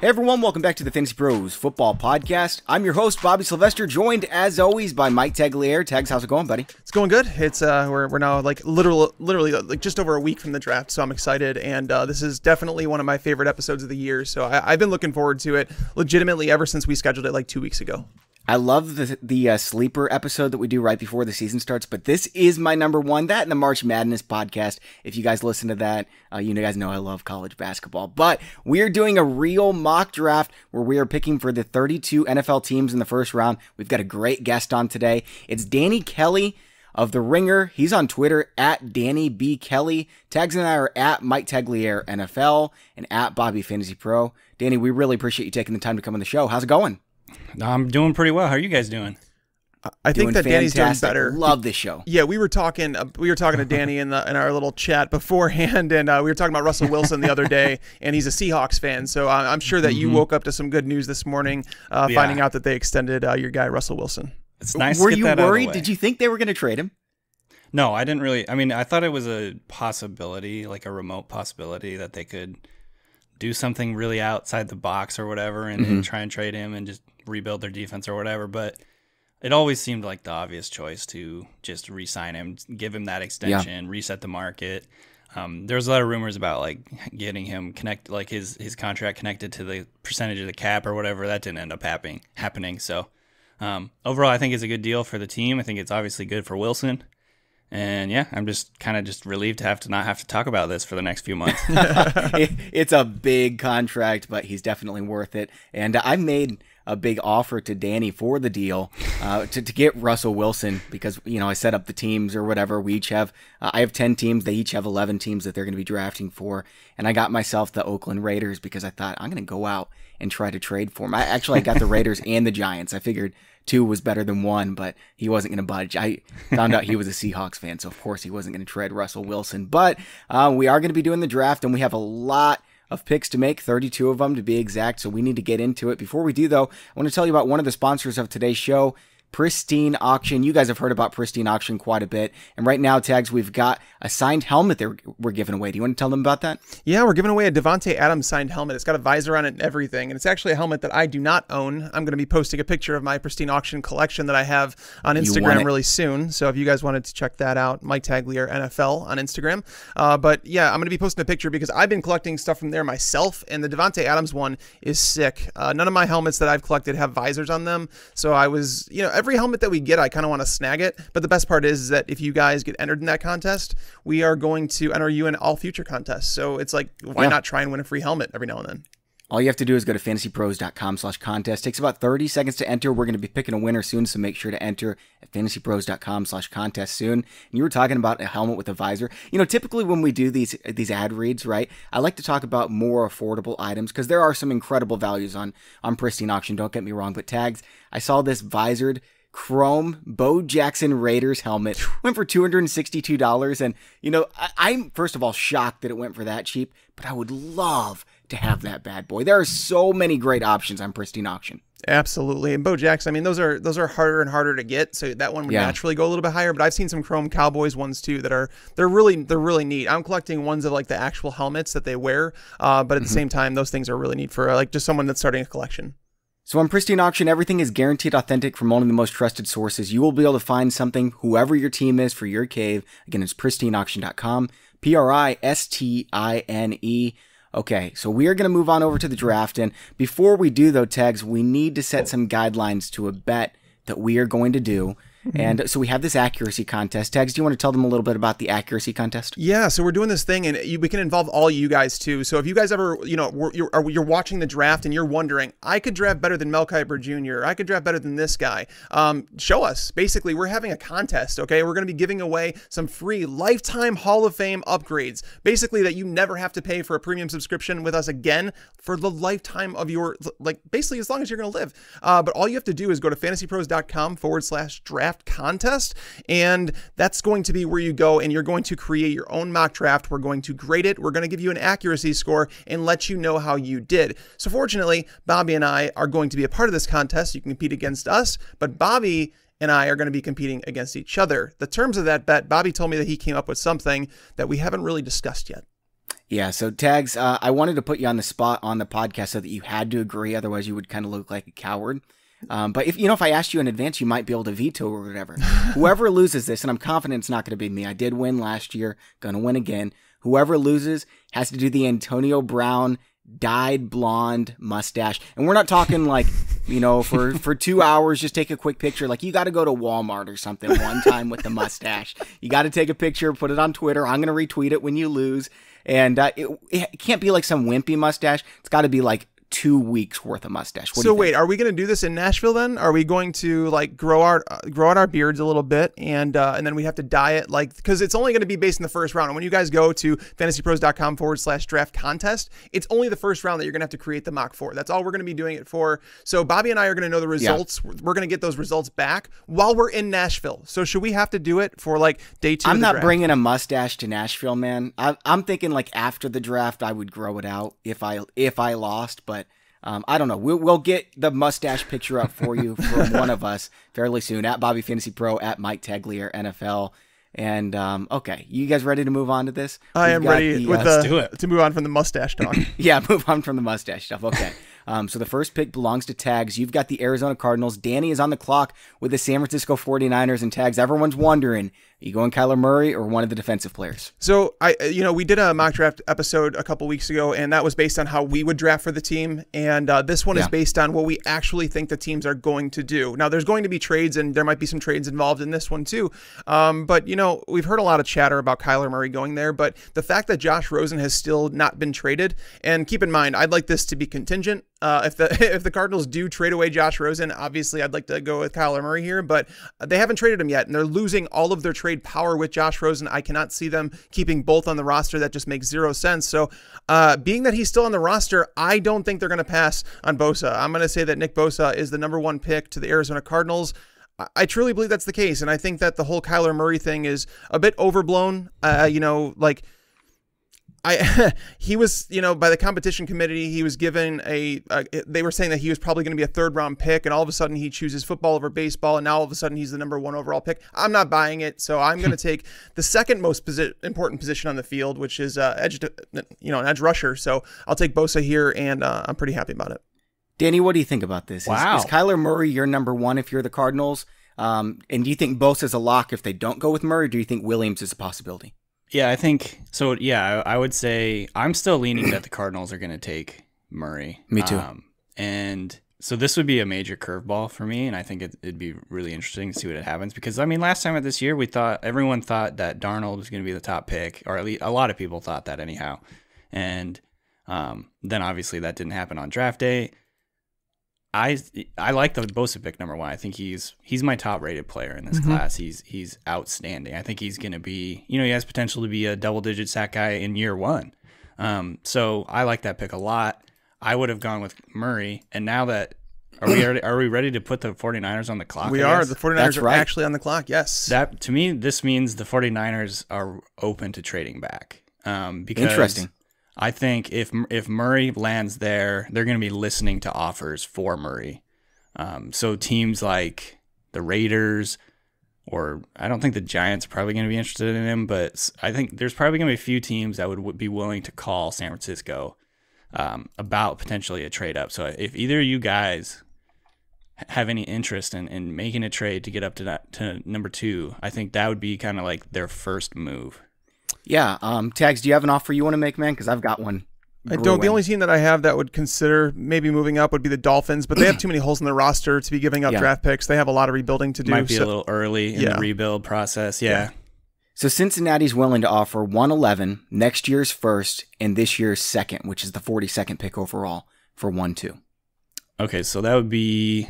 Hey everyone, welcome back to the Fantasy Pros Football Podcast. I'm your host, Bobby Sylvester, joined as always by Mike Tagliere. Tags, how's it going, buddy? It's going good. It's we're now like literally like just over a week from the draft, so I'm excited. And this is definitely one of my favorite episodes of the year. So I've been looking forward to it legitimately ever since we scheduled it like 2 weeks ago. I love the sleeper episode that we do right before the season starts, but this is my number one. That and the March Madness podcast. If you guys listen to that, you guys know I love college basketball. But we're doing a real mock draft where we are picking for the 32 NFL teams in the first round. We've got a great guest on today. It's Danny Kelly of The Ringer. He's on Twitter at Danny B. Kelly. Tags and I are at Mike Tagliere NFL and at Bobby Fantasy Pro. Danny, we really appreciate you taking the time to come on the show. How's it going? I'm doing pretty well. How are you guys doing? I think that Danny's doing better. Love this show. Yeah, we were talking to Danny in our little chat beforehand, and we were talking about Russell Wilson the other day, and he's a Seahawks fan. So I'm sure that you woke up to some good news this morning, finding out that they extended your guy Russell Wilson. It's nice. Were to get you that out of the worried? way. Did you think they were going to trade him? No, I didn't really. I mean, I thought it was a possibility, like a remote possibility, that they could do something really outside the box or whatever, and try and trade him and just rebuild their defense or whatever. But it always seemed like the obvious choice to just re-sign him, give him that extension, reset the market. There was a lot of rumors about like getting him like his contract connected to the percentage of the cap or whatever. That didn't end up happening. So overall, I think it's a good deal for the team. I think it's obviously good for Wilson. And yeah, I'm just kind of relieved to not have to talk about this for the next few months. It's a big contract, but he's definitely worth it. And I made a big offer to Danny for the deal to get Russell Wilson because, I set up the teams or whatever. We each have, I have 10 teams. They each have 11 teams that they're going to be drafting for. And I got myself the Oakland Raiders because I thought I'm going to go out and try to trade for him. I got the Raiders and the Giants. I figured 2 was better than 1, but he wasn't going to budge. I found out he was a Seahawks fan, so of course he wasn't going to trade Russell Wilson. But we are going to be doing the draft, and we have a lot of picks to make, 32 of them to be exact, so we need to get into it. Before we do, though, I want to tell you about one of the sponsors of today's show, Pristine Auction. You guys have heard about Pristine Auction quite a bit. And right now, Tags, we've got a signed helmet that we're giving away. Do you want to tell them about that? Yeah, we're giving away a Devontae Adams signed helmet. It's got a visor on it and everything. And it's actually a helmet that I do not own. I'm going to be posting a picture of my Pristine Auction collection that I have on Instagram really soon. So if you guys wanted to check that out, Mike Tagliere NFL on Instagram. But yeah, I'm going to be posting a picture because I've been collecting stuff from there myself. And the Devontae Adams one is sick. None of my helmets that I've collected have visors on them. So I was, every helmet that we get, I kind of want to snag it. But the best part is that if you guys get entered in that contest, we are going to enter you in all future contests. So it's like, why not try and win a free helmet every now and then? All you have to do is go to fantasypros.com/contest. Takes about 30 seconds to enter. We're going to be picking a winner soon, so make sure to enter at fantasypros.com/contest soon. And you were talking about a helmet with a visor. Typically when we do these ad reads, right, I like to talk about more affordable items because there are some incredible values on Pristine Auction. Don't get me wrong, but Tags, I saw this visored chrome Bo Jackson Raiders helmet went for $262. And, I'm first of all shocked that it went for that cheap, but I would love to have that bad boy. There are so many great options on Pristine Auction. Absolutely. And Bo Jackson, those are harder and harder to get. So that one would naturally go a little bit higher, but I've seen some Chrome Cowboys ones too that they're really neat. I'm collecting ones of like the actual helmets that they wear. But at the same time, those things are really neat for like just someone that's starting a collection. So on Pristine Auction, everything is guaranteed authentic from only the most trusted sources. You will be able to find something, whoever your team is, for your cave. Again, it's pristineauction.com, Pristine. Okay, so we are going to move on over to the draft. And before we do, though, Tags, we need to set some guidelines to a bet that we are going to do. And so we have this accuracy contest. Tags, do you want to tell them a little bit about the accuracy contest? Yeah, so we're doing this thing, and we can involve all you guys too. So if you guys ever, you're watching the draft and you're wondering, I could draft better than Mel Kiper Jr., I could draft better than this guy. Show us. Basically, we're having a contest, okay? We're going to be giving away some free lifetime Hall of Fame upgrades. Basically, that you never have to pay for a premium subscription with us again for the lifetime of your, basically as long as you're going to live. But all you have to do is go to fantasypros.com/draft contest, and that's going to be where you go and you're going to create your own mock draft. We're going to grade it. We're going to give you an accuracy score and let you know how you did. So fortunately, Bobby and I are going to be a part of this contest. You can compete against us, but Bobby and I are going to be competing against each other. The terms of that bet, Bobby told me that he came up with something that we haven't really discussed yet. Yeah, so Tags, I wanted to put you on the spot on the podcast so that you had to agree, otherwise you would kind of look like a coward. But if I asked you in advance, you might be able to veto or whatever. Whoever loses this, and I'm confident it's not going to be me. I did win last year, going to win again. Whoever loses has to do the Antonio Brown dyed blonde mustache. And we're not talking like, for 2 hours, just take a quick picture. Like, you got to go to Walmart or something one time with the mustache. You got to take a picture, put it on Twitter. I'm going to retweet it when you lose. And it can't be like some wimpy mustache. It's got to be like 2 weeks worth of mustache. So wait, are we going to do this in Nashville then? Are we going to like grow out our beards a little bit and then we have to dye it because it's only going to be based in the first round. And when you guys go to fantasypros.com/draft contest, it's only the first round that you're going to have to create the mock for. That's all we're going to be doing it for. So Bobby and I are going to know the results. Yeah. We're going to get those results back while we're in Nashville. So should we have to do it for like day 2? I'm not bringing a mustache to Nashville, man. I'm thinking like after the draft, I would grow it out if I lost, but I don't know. We'll get the mustache picture up for you from one of us fairly soon at Bobby Fantasy Pro, at Mike Taglier NFL. And okay, you guys ready to move on to this? I am ready to move on from the mustache talk. Yeah, move on from the mustache stuff. Okay. So the first pick belongs to Tags. You've got the Arizona Cardinals. Danny is on the clock with the San Francisco 49ers, and Tags, everyone's wondering, are you going Kyler Murray or one of the defensive players? So we did a mock draft episode a couple weeks ago, and that was based on how we would draft for the team. And this one is based on what we actually think the teams are going to do. Now, there's going to be trades, and there might be some trades involved in this one too. But we've heard a lot of chatter about Kyler Murray going there. But the fact that Josh Rosen has still not been traded, and keep in mind, I'd like this to be contingent. If the Cardinals do trade away Josh Rosen, obviously I'd like to go with Kyler Murray here, but they haven't traded him yet, and they're losing all of their trade power with Josh Rosen. I cannot see them keeping both on the roster. That just makes zero sense. So being that he's still on the roster, I don't think they're going to pass on Bosa. I'm going to say that Nick Bosa is the number 1 pick to the Arizona Cardinals. I truly believe that's the case, and I think that the whole Kyler Murray thing is a bit overblown. He was, by the competition committee, he was given they were saying that he was probably going to be a 3rd round pick, and all of a sudden he chooses football over baseball, and now all of a sudden he's the number 1 overall pick. I'm not buying it, so I'm going to take the second most important position on the field, which is an edge rusher. So I'll take Bosa here, and I'm pretty happy about it. Danny, what do you think about this? Wow. Is Kyler Murray your number 1 if you're the Cardinals? And do you think Bosa's a lock if they don't go with Murray, or do you think Williams is a possibility? Yeah, I think so. Yeah, I would say I'm still leaning that the Cardinals are going to take Murray. Me too. And so this would be a major curveball for me, and I think it'd be really interesting to see what happens because last time of this year everyone thought that Darnold was going to be the top pick, or at least a lot of people thought that anyhow. And then obviously that didn't happen on draft day. I like the Bosa pick number 1. I think he's my top rated player in this class. He's outstanding. I think he's going to be, he has potential to be a double-digit sack guy in year 1. So I like that pick a lot. I would have gone with Murray. And now that are we ready to put the 49ers on the clock? We are. The 49ers are actually on the clock. Yes. That to me, this means the 49ers are open to trading back. Because interesting. I think if Murray lands there, they're going to be listening to offers for Murray. So teams like the Raiders, or I don't think the Giants are probably going to be interested in him, but I think there's probably going to be a few teams that would be willing to call San Francisco about potentially a trade up. So if either of you guys have any interest in making a trade to get up to number 2, I think that would be kind of like their first move. Yeah. Tags, do you have an offer you want to make, man? Because I've got one. I don't. The only team that I have that would consider maybe moving up would be the Dolphins, but they have too many holes in their roster to be giving up draft picks. They have a lot of rebuilding to do. Might be a little early in the rebuild process. Yeah. So Cincinnati's willing to offer 111, next year's first, and this year's second, which is the 42nd pick overall for 1-2. Okay, so that would be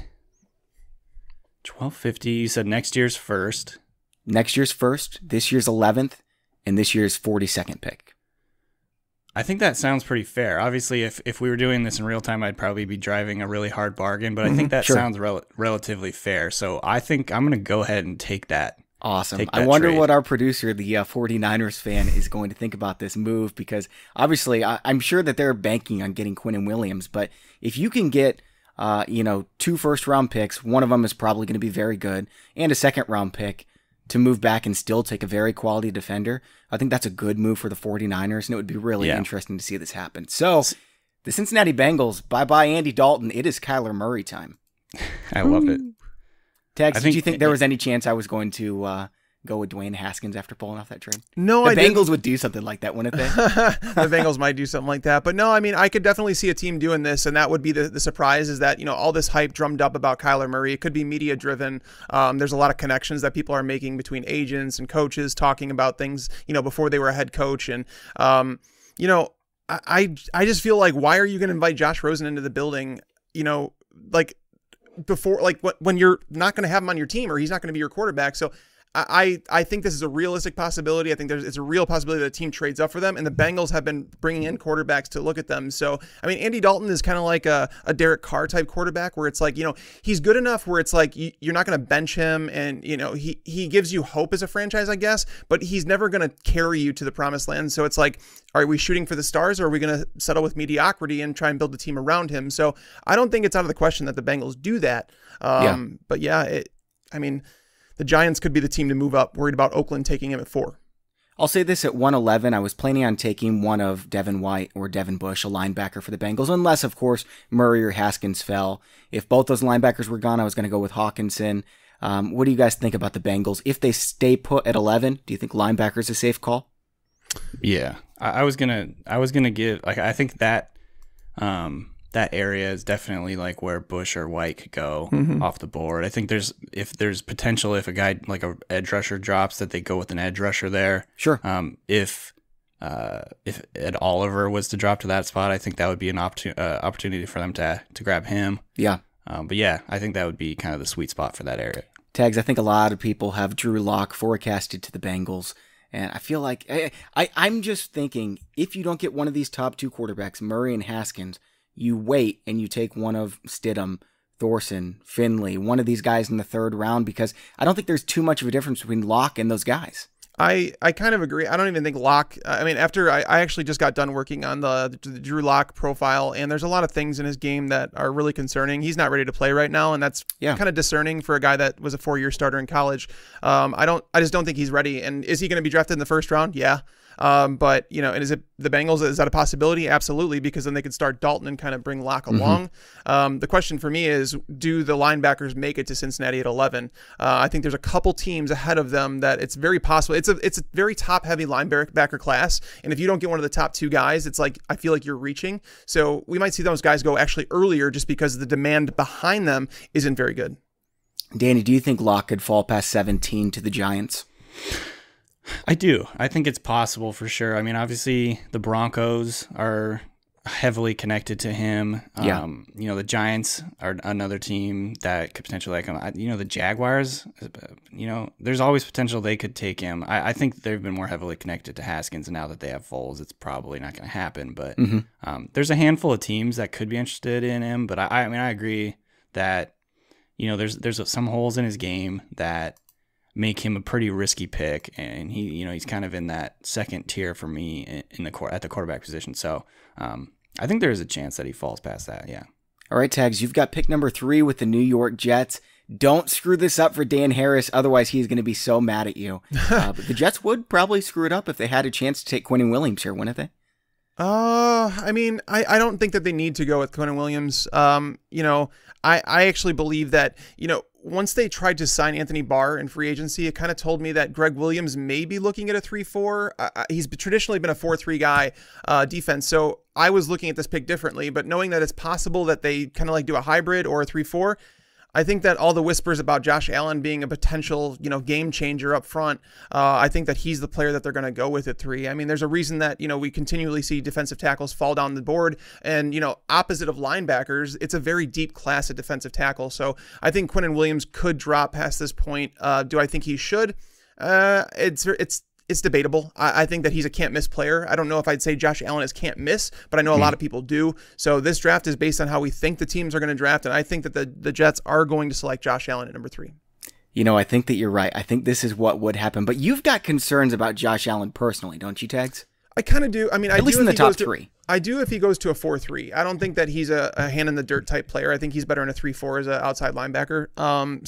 $12.50. You said next year's first. Next year's first, this year's 11th, and this year's 42nd pick. I think that sounds pretty fair. Obviously, if we were doing this in real time, I'd probably be driving a really hard bargain, but I think that sounds relatively fair. So I think I'm going to go ahead and take that. Awesome. I wonder what our producer, the 49ers fan, is going to think about this move, because obviously I'm sure that they're banking on getting Quinnen Williams, but if you can get 2 first-round picks, one of them is probably going to be very good, and a second-round pick, to move back and still take a very quality defender, I think that's a good move for the 49ers, and it would be really interesting to see this happen. So, the Cincinnati Bengals, bye-bye Andy Dalton. It is Kyler Murray time. I loved it. Tags, did you think there was any chance I was going to go with Dwayne Haskins after pulling off that trade? No, the Bengals would do something like that, wouldn't they? The Bengals might do something like that. But no, I mean, I could definitely see a team doing this, and that would be the surprise is that, all this hype drummed up about Kyler Murray. It could be media-driven. There's a lot of connections that people are making between agents and coaches talking about things, before they were a head coach. And, I just feel like, why are you going to invite Josh Rosen into the building, before, when you're not going to have him on your team or he's not going to be your quarterback? So I think this is a realistic possibility. I think it's a real possibility that a team trades up for them, and the Bengals have been bringing in quarterbacks to look at them. So, I mean, Andy Dalton is kind of like a Derek Carr type quarterback where it's like, he's good enough where it's like you're not going to bench him, and, he gives you hope as a franchise, I guess, but he's never going to carry you to the promised land. So it's like, are we shooting for the stars, or are we going to settle with mediocrity and try and build a team around him? So I don't think it's out of the question that the Bengals do that. But yeah, the Giants could be the team to move up, worried about Oakland taking him at 4. I'll say this, at 111, I was planning on taking one of Devon White or Devin Bush, a linebacker for the Bengals, unless, of course, Murray or Haskins fell. If both those linebackers were gone, I was going to go with Hawkinson. What do you guys think about the Bengals? If they stay put at 11, do you think linebacker is a safe call? Yeah, I was gonna give, I think that that area is definitely like where Bush or White could go off the board. I think if there's potential, if a guy like a edge rusher drops, that they go with an edge rusher there. Sure. If Ed Oliver was to drop to that spot, I think that would be an opportunity for them to grab him. Yeah. But yeah, I think that would be kind of the sweet spot for that area. Tags, I think a lot of people have Drew Lock forecasted to the Bengals. And I feel like I'm just thinking, if you don't get one of these top 2 quarterbacks, Murray and Haskins, you wait and you take one of Stidham, Thorson, Finley, one of these guys in the 3rd round, because I don't think there's too much of a difference between Locke and those guys. I kind of agree. I don't even think Locke, after I actually just got done working on the Drew Lock profile, and there's a lot of things in his game that are really concerning. He's not ready to play right now, and that's kind of discerning for a guy that was a 4-year starter in college. I just don't think he's ready. And is he going to be drafted in the 1st round? Yeah. But and is it the Bengals? Is that a possibility? Absolutely, because then they could start Dalton and kind of bring Locke along. The question for me is, do the linebackers make it to Cincinnati at 11? I think there's a couple teams ahead of them that it's very possible. It's a very top heavy linebacker class, and if you don't get one of the top 2 guys, it's like, I feel like you're reaching. So we might see those guys go actually earlier, just because the demand behind them isn't very good. Danny, do you think Locke could fall past 17 to the Giants? I do. I think it's possible for sure. I mean, obviously the Broncos are heavily connected to him. The Giants are another team that could potentially like him. The Jaguars, there's always potential they could take him. I think they've been more heavily connected to Haskins, and now that they have Foles, it's probably not going to happen. But there's a handful of teams that could be interested in him. But I agree that, there's some holes in his game that make him a pretty risky pick, and he's kind of in that 2nd tier for me at the quarterback position. So I think there is a chance that he falls past that. Yeah. All right, Tags, you've got pick number 3 with the New York Jets. Don't screw this up for Dan Harris, otherwise he's going to be so mad at you. But the Jets would probably screw it up if they had a chance to take Quinnen Williams here, wouldn't they? I don't think that they need to go with Quinnen Williams. I actually believe that, once they tried to sign Anthony Barr in free agency, it kind of told me that Greg Williams may be looking at a 3-4. He's traditionally been a 4-3 guy, defense. So I was looking at this pick differently, but knowing that it's possible that they kind of like do a hybrid or a 3-4, I think that all the whispers about Josh Allen being a potential, game changer up front, I think that he's the player that they're going to go with at 3. I mean, there's a reason that, we continually see defensive tackles fall down the board, and, opposite of linebackers, it's a very deep class at defensive tackle. So I think Quinnen Williams could drop past this point. Do I think he should? It's debatable. I think that he's a can't-miss player. I don't know if I'd say Josh Allen is can't-miss, but I know a lot of people do. So this draft is based on how we think the teams are going to draft, and I think that the Jets are going to select Josh Allen at number 3. I think that you're right. I think this is what would happen. But you've got concerns about Josh Allen personally, don't you, Tags? I kind of do. I mean, at least in the top 3. I do if he goes to a 4-3. I don't think that he's a hand in the dirt type player. I think he's better in a 3-4 as an outside linebacker.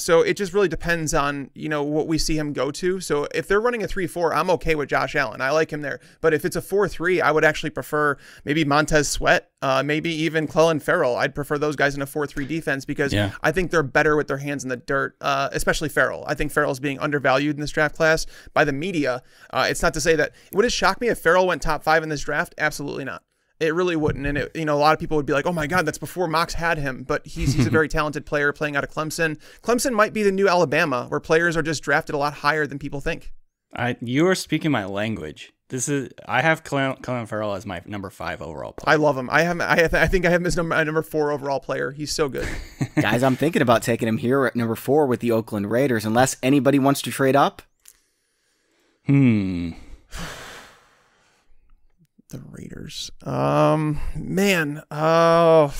So it just really depends on, what we see him go to. So if they're running a 3-4, I'm okay with Josh Allen. I like him there. But if it's a 4-3, I would actually prefer maybe Montez Sweat, maybe even Colin Farrell. I'd prefer those guys in a 4-3 defense because I think they're better with their hands in the dirt, especially Farrell. I think Farrell's being undervalued in this draft class by the media. It's not to say that would it shock me if Farrell went top 5 in this draft? Absolutely not. It really wouldn't. And a lot of people would be like, oh my God, that's before Mox had him. But he's a very talented player playing out of Clemson. Clemson might be the new Alabama where players are just drafted a lot higher than people think. You are speaking my language. I have Colin Farrell as my number 5 overall player. I love him. I think I have him as my number 4 overall player. He's so good. Guys, I'm thinking about taking him here at number 4 with the Oakland Raiders, unless anybody wants to trade up. The Raiders. Man. Oh.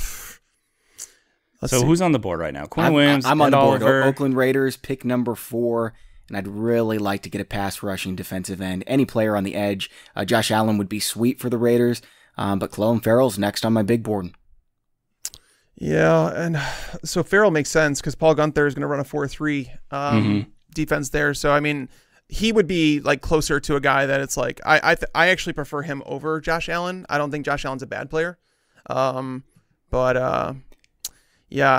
So who's on the board right now? Quinn Williams, I'm on Ed the board. Oliver. Oakland Raiders, pick number 4. And I'd really like to get a pass rushing defensive end. Any player on the edge. Josh Allen would be sweet for the Raiders. But Colin Farrell's next on my big board. Yeah. And so Farrell makes sense because Paul Gunther is going to run a 4-3 defense there. So, I mean, he would be like closer to a guy that it's like I actually prefer him over Josh Allen. I don't think Josh Allen's a bad player, yeah,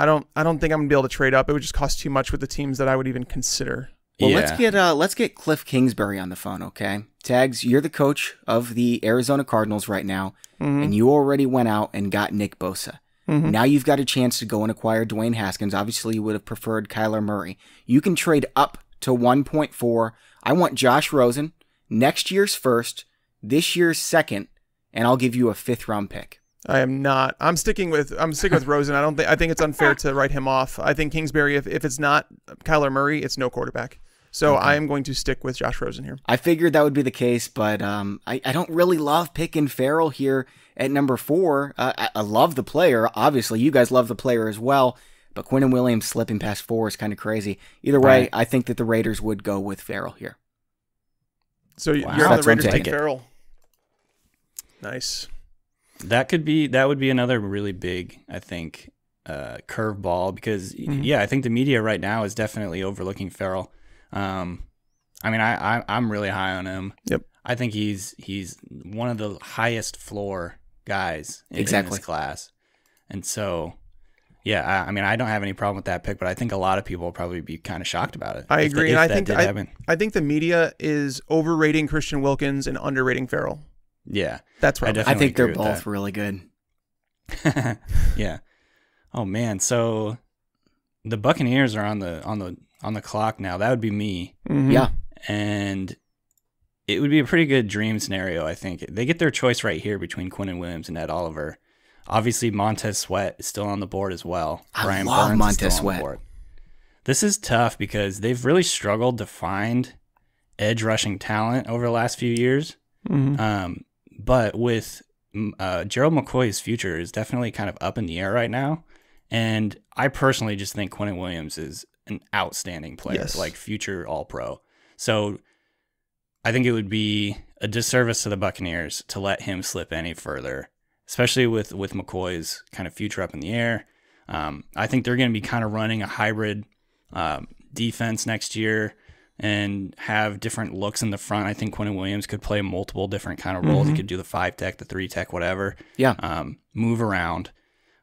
I don't think I'm gonna be able to trade up. It would just cost too much with the teams that I would even consider. Well, let's get Cliff Kingsbury on the phone, okay? Tags, you're the coach of the Arizona Cardinals right now, and you already went out and got Nick Bosa. Now you've got a chance to go and acquire Dwayne Haskins. Obviously, you would have preferred Kyler Murray. You can trade up to 1.4. I want Josh Rosen, next year's first, this year's second, and I'll give you a 5th round pick. I am not. I'm sticking with Rosen. I think it's unfair to write him off. I think Kingsbury, if it's not Kyler Murray, it's no quarterback. So I am going to stick with Josh Rosen here. I figured that would be the case, but I don't really love picking Farrell here at number 4. I love the player. Obviously, you guys love the player as well. But Quinnen Williams slipping past 4 is kind of crazy. Either way, I think that the Raiders would go with Farrell here. So you're on the Raiders take Farrell. Nice. That would be another really big, I think, curveball because I think the media right now is definitely overlooking Farrell. I'm really high on him. Yep. I think he's one of the highest floor guys in this class, and so. Yeah, I don't have any problem with that pick, but I think a lot of people will probably be kind of shocked about it. I agree, and I think the media is overrating Christian Wilkins and underrating Farrell. Yeah, that's right. I think they're both really good. Yeah. Oh man, so the Buccaneers are on the clock now. That would be me. Yeah, and it would be a pretty good dream scenario. I think they get their choice right here between Quinnen Williams and Ed Oliver. Obviously, Montez Sweat is still on the board as well. I love Montez Sweat. This is tough because they've really struggled to find edge rushing talent over the last few years. But with Gerald McCoy's future is definitely kind of up in the air right now. And I personally just think Quinnen Williams is an outstanding player, like future All-Pro. So I think it would be a disservice to the Buccaneers to let him slip any further. Especially with McCoy's kind of future up in the air. I think they're going to be kind of running a hybrid defense next year and have different looks in the front. I think Quinnen Williams could play multiple different kind of roles. He could do the 5-tech, the 3-tech, whatever. Yeah. Move around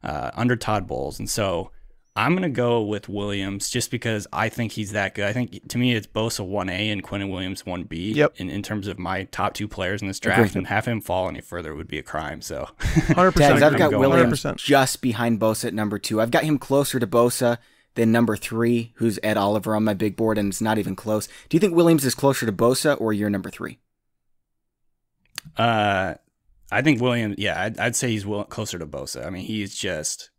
under Todd Bowles. And so I'm going to go with Williams just because I think he's that good. I think, to me, it's Bosa 1A and Quinnen Williams 1B in terms of my top 2 players in this draft. And have him fall any further would be a crime. So 100%. I've got Williams 100%. just behind Bosa at number 2. I've got him closer to Bosa than number 3, who's Ed Oliver on my big board, and it's not even close. Do you think Williams is closer to Bosa or you're number 3? I think Williams, I'd say he's closer to Bosa. I mean, he's just...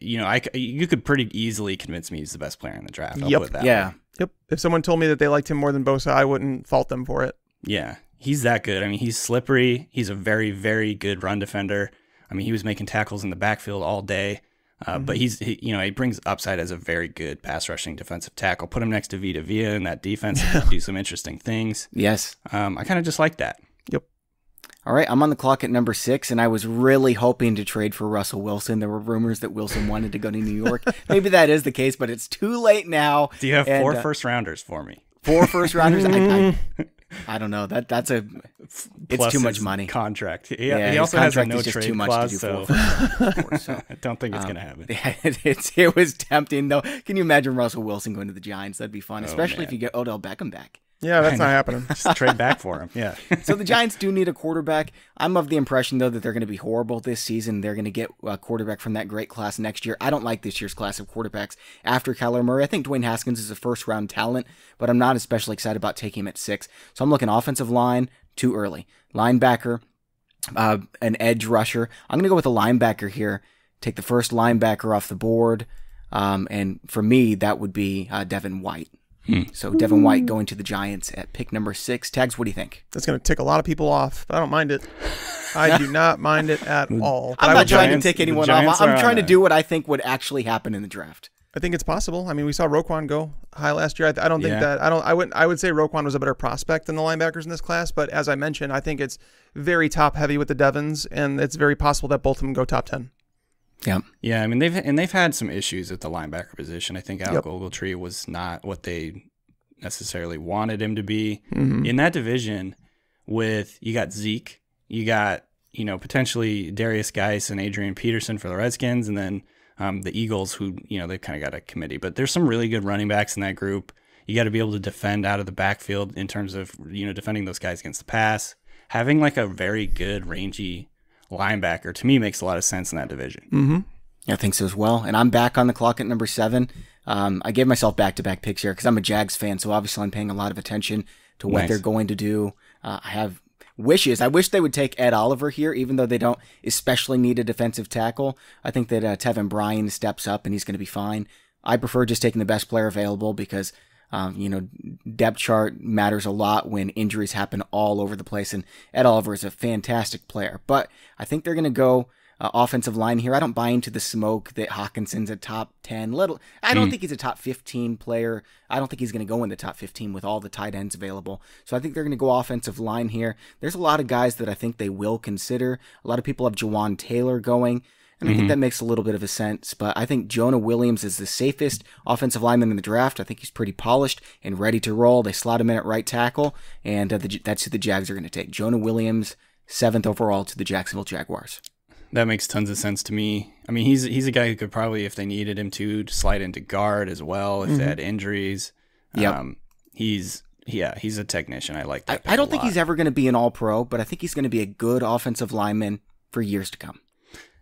you could pretty easily convince me he's the best player in the draft. I'll put it that way. Yep. If someone told me that they liked him more than Bosa, I wouldn't fault them for it. Yeah, he's that good. I mean, he's slippery. He's a very, very good run defender. I mean, he was making tackles in the backfield all day. But he brings upside as a very good pass rushing defensive tackle. Put him next to Vita Vea in that defense and do some interesting things. Yes. I kind of just like that. Yep. All right, I'm on the clock at number 6, and I was really hoping to trade for Russell Wilson. There were rumors that Wilson wanted to go to New York. Maybe that is the case, but it's too late now. Do you have 4 first-rounders for me? 4 first-rounders? I don't know. It's too much money. Contract. He also has a no trade clause, so I don't think it's going to happen. It was tempting, though. Can you imagine Russell Wilson going to the Giants? That'd be fun, especially if you get Odell Beckham back. Yeah, that's not happening. Just trade back for him. Yeah. So the Giants do need a quarterback. I'm of the impression, though, that they're going to be horrible this season. They're going to get a quarterback from that great class next year. I don't like this year's class of quarterbacks after Kyler Murray. I think Dwayne Haskins is a first-round talent, but I'm not especially excited about taking him at 6. So I'm looking offensive line, too early. Linebacker, an edge rusher. I'm going to go with a linebacker here. Take the first linebacker off the board. And for me, that would be Devon White. So Devon White going to the Giants at pick number 6. Tags, what do you think? That's going to tick a lot of people off, but I don't mind it. I do not mind it at all. I'm not trying to tick anyone off. I'm trying to do what I think would actually happen in the draft. I think it's possible. I mean, we saw Roquan go high last year. I don't think that. I would say Roquan was a better prospect than the linebackers in this class. But as I mentioned, I think it's very top heavy with the Devons, and it's very possible that both of them go top 10. Yeah. Yeah, I mean they've had some issues at the linebacker position. I think Alec Ogletree was not what they necessarily wanted him to be. In that division. With you got Zeke, you got potentially Darius Geis and Adrian Peterson for the Redskins, and then the Eagles, who they've kind of got a committee. But there's some really good running backs in that group. You got to be able to defend out of the backfield in terms of defending those guys against the pass. Having like a very good rangy linebacker, to me, makes a lot of sense in that division. I think so as well. And I'm back on the clock at number 7. I gave myself back-to-back picks here because I'm a Jags fan, so obviously I'm paying a lot of attention to what they're going to do. I have wishes. I wish they would take Ed Oliver here, even though they don't especially need a defensive tackle. I think that Tevin Bryan steps up and he's going to be fine. I prefer just taking the best player available because depth chart matters a lot when injuries happen all over the place, and Ed Oliver is a fantastic player. But I think they're going to go offensive line here. I don't buy into the smoke that Hawkinson's a top 10. I don't think he's a top 15 player. I don't think he's going to go in the top 15 with all the tight ends available. So I think they're going to go offensive line here. There's a lot of guys that I think they will consider. A lot of people have Jawan Taylor going. And I think that makes a little bit of a sense, but I think Jonah Williams is the safest offensive lineman in the draft. I think he's pretty polished and ready to roll. They slot him in at right tackle, and that's who the Jags are going to take. Jonah Williams, 7th overall to the Jacksonville Jaguars. That makes tons of sense to me. I mean, he's a guy who could probably, if they needed him to slide into guard as well, if they had injuries. He's a technician. I like that. I don't think he's ever going to be an all-pro, but I think he's going to be a good offensive lineman for years to come.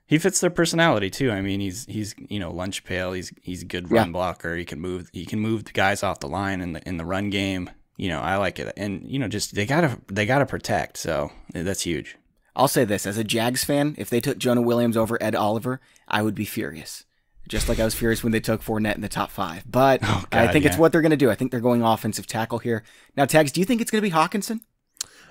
He fits their personality too. I mean, he's lunch pail. He's a good run blocker. He can move the guys off the line in the run game. I like it. And just they gotta protect. So that's huge. I'll say this, as a Jags fan, if they took Jonah Williams over Ed Oliver, I would be furious. Just like I was furious when they took Fournette in the top 5. But I think it's what they're going to do. I think they're going offensive tackle here. Now, Tags, do you think it's going to be Hawkinson?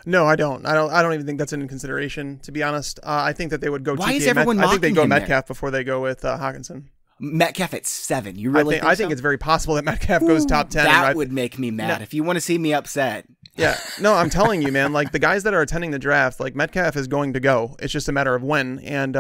No, I don't. I don't even think that's in consideration, to be honest. I think that they would go. Why is everyone mocking him? I think they go Metcalf there before they go with Hawkinson. Metcalf at 7. You really? I think it's very possible that Metcalf goes top 10. That would make me mad. If you want to see me upset. Yeah, no, I'm telling you, man. Like the guys that are attending the draft, like Metcalf is going to go. It's just a matter of when. And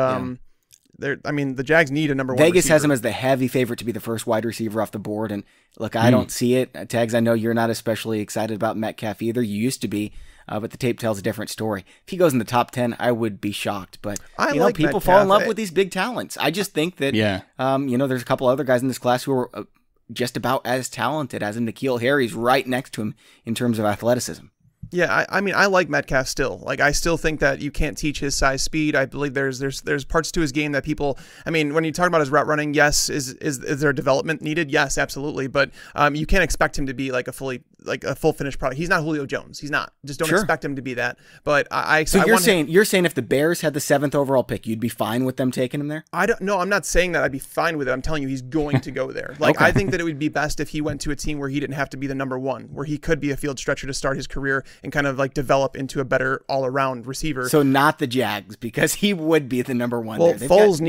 the Jags need a number 1 Vegas receiver. has him as the heavy favorite to be the first wide receiver off the board. And look, I don't see it. Tags, I know you're not especially excited about Metcalf either. You used to be. But the tape tells a different story. If he goes in the top 10, I would be shocked. But people Metcalf. fall in love with these big talents. I just think that there's a couple other guys in this class who are just about as talented as him. N'Keal Harry's right next to him in terms of athleticism. Yeah, I mean, I like Metcalf still. Like, I still think that you can't teach his size speed. I believe there's parts to his game that people. I mean, when you talk about his route running, yes, is there development needed? Yes, absolutely. But you can't expect him to be like a full finished product. He's not Julio Jones. He's not. Just don't expect him to be that. But you're saying if the Bears had the 7th overall pick, you'd be fine with them taking him there? No, I'm not saying that I'd be fine with it. I'm telling you, he's going to go there. Like, I think that it would be best if he went to a team where he didn't have to be the number 1, where he could be a field stretcher to start his career and kind of like develop into a better all-around receiver. So not the Jags, because he would be the number 1 well, there. Foles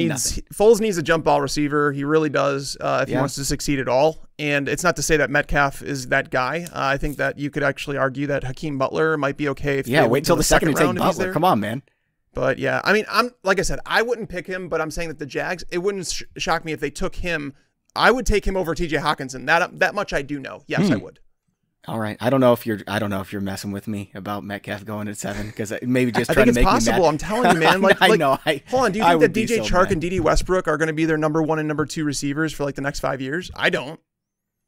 needs a jump ball receiver. He really does if he wants to succeed at all. And it's not to say that Metcalf is that guy. I think that you could actually argue that Hakeem Butler might be okay if wait till the second round to take Butler. Come on, man. But yeah, I mean, like I said, I wouldn't pick him, but I'm saying that the Jags, it wouldn't shock me if they took him. I would take him over TJ Hawkinson. That much I do know. Yes, I would. All right. I don't know if you're messing with me about Metcalf going at 7 because maybe just I trying think to make possible. me mad. I'm telling you, man. Like, I know. Hold on. Do you think that DJ Chark mad. and D.D. Westbrook are going to be their number 1 and number 2 receivers for like the next 5 years? I don't.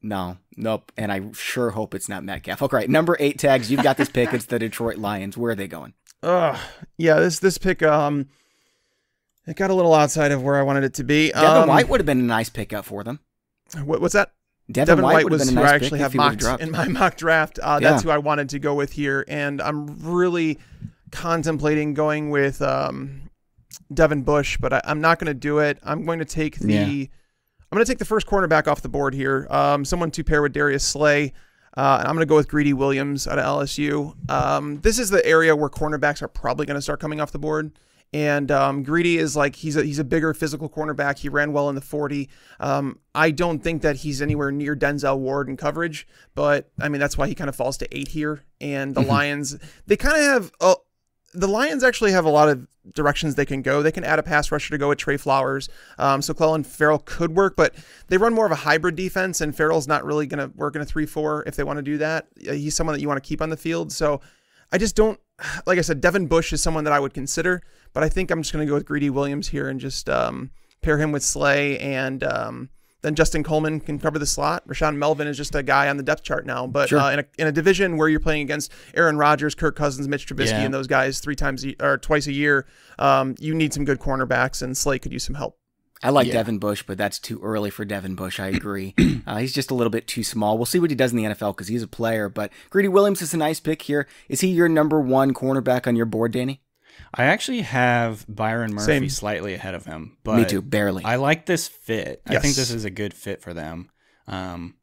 No, nope. And I sure hope it's not Metcalf. Okay, right. Number 8 tags. You've got this pick. It's the Detroit Lions. Where are they going? Yeah. This pick. It got a little outside of where I wanted it to be. Devon White would have been a nice pickup for them. What's that? Devon White was who I actually have mocked in my mock draft. That's who I wanted to go with here, and I'm really contemplating going with Devin Bush, but I'm not going to do it. I'm going to take the first cornerback off the board here. Someone to pair with Darius Slay. And I'm going to go with Greedy Williams out of LSU. This is the area where cornerbacks are probably going to start coming off the board. And Greedy is like he's a bigger physical cornerback. He ran well in the 40. I don't think that he's anywhere near Denzel Ward in coverage, but I mean that's why he kind of falls to 8 here. And the Lions, they kind of have the Lions actually have a lot of directions they can go. They can add a pass rusher to go with Trey Flowers. So Colin Farrell could work, but they run more of a hybrid defense, and Farrell's not really going to work in a 3-4 if they want to do that. He's someone that you want to keep on the field. So I just don't, like I said, Devin Bush is someone that I would consider, but I think I'm just going to go with Greedy Williams here and just pair him with Slay, and then Justin Coleman can cover the slot. Rashaan Melvin is just a guy on the depth chart now, but in a division where you're playing against Aaron Rodgers, Kirk Cousins, Mitch Trubisky, and those guys twice a year, you need some good cornerbacks, and Slay could use some help. I like Devin Bush, but that's too early for Devin Bush. I agree. He's just a little bit too small. We'll see what he does in the NFL because he's a player, but Greedy Williams is a nice pick here. Is he your number 1 cornerback on your board, Danny? I actually have Byron Murphy slightly ahead of him. But me too, barely. I like this fit. Yes. I think this is a good fit for them. And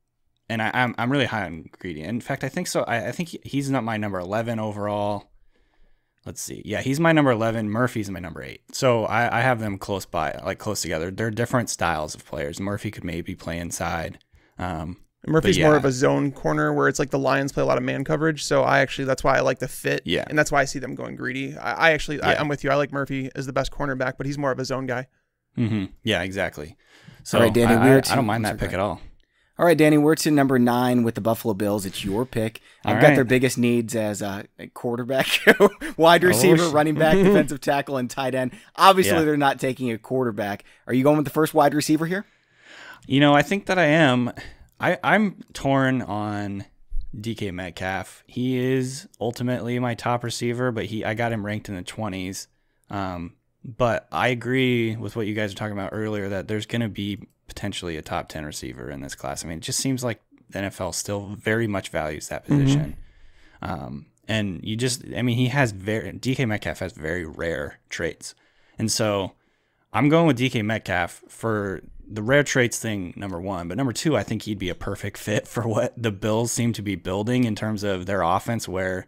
I'm really high on Greedy. In fact, I think so. I think he's not my number 11 overall. Let's see. Yeah, he's my number 11. Murphy's my number 8. So I have them close by, like close together. They're different styles of players. Murphy could maybe play inside. Murphy's more of a zone corner where it's like the Lions play a lot of man coverage. So that's why I like the fit. Yeah. And that's why I see them going Greedy. I'm with you. I like Murphy as the best cornerback, but he's more of a zone guy. Mm-hmm. Yeah, exactly. So all right, Danny, I don't mind that pick at all. All right, Danny, we're to number 9 with the Buffalo Bills. It's your pick. I've got their biggest needs as a quarterback, wide receiver, running back, defensive tackle, and tight end. Obviously, they're not taking a quarterback. Are you going with the first wide receiver here? I think that I am. I'm torn on DK Metcalf. He is ultimately my top receiver, but I got him ranked in the 20s. But I agree with what you guys were talking about earlier that there's going to be potentially a top 10 receiver in this class. I mean, it just seems like the NFL still very much values that position. And DK Metcalf has very rare traits. And so I'm going with DK Metcalf for the rare traits thing, number 1. But number 2, I think he'd be a perfect fit for what the Bills seem to be building in terms of their offense, where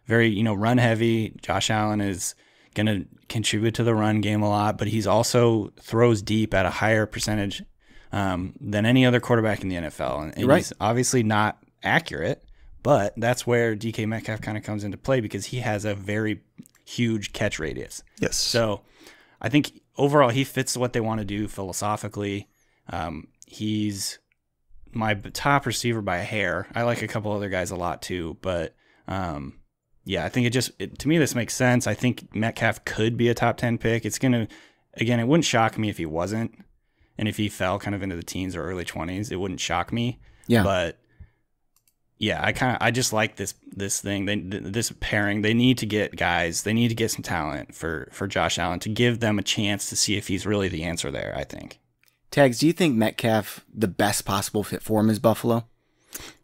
very, run heavy. Josh Allen is going to contribute to the run game a lot, but he's also throws deep at a higher percentage than any other quarterback in the NFL. And he's obviously not accurate, but that's where DK Metcalf kind of comes into play because he has a very huge catch radius. Yes. So I think overall he fits what they want to do philosophically. He's my top receiver by a hair. I like a couple other guys a lot too, but I think to me this makes sense. I think Metcalf could be a top 10 pick. It wouldn't shock me if he wasn't. And if he fell kind of into the teens or early 20s, it wouldn't shock me. Yeah. But yeah, I just like this thing. This pairing. They need to get guys. They need to get some talent for Josh Allen to give them a chance to see if he's really the answer there, I think. Tags, do you think Metcalf, the best possible fit for him is Buffalo?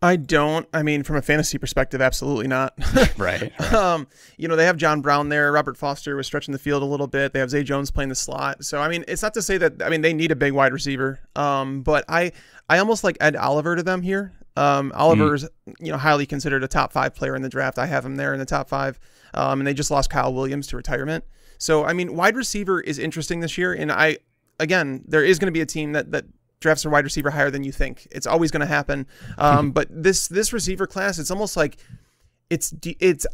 I don't. I mean, from a fantasy perspective, absolutely not. Right. They have John Brown there. Robert Foster was stretching the field a little bit. They have Zay Jones playing the slot. So, I mean, it's not to say that, they need a big wide receiver. But I almost like Ed Oliver to them here. Oliver's, highly considered a top 5 player in the draft. I have him there in the top 5. And they just lost Kyle Williams to retirement. So, I mean, wide receiver is interesting this year. And there is going to be a team that drafts a wide receiver higher than you think. It's always going to happen. But this receiver class, it's almost like it's.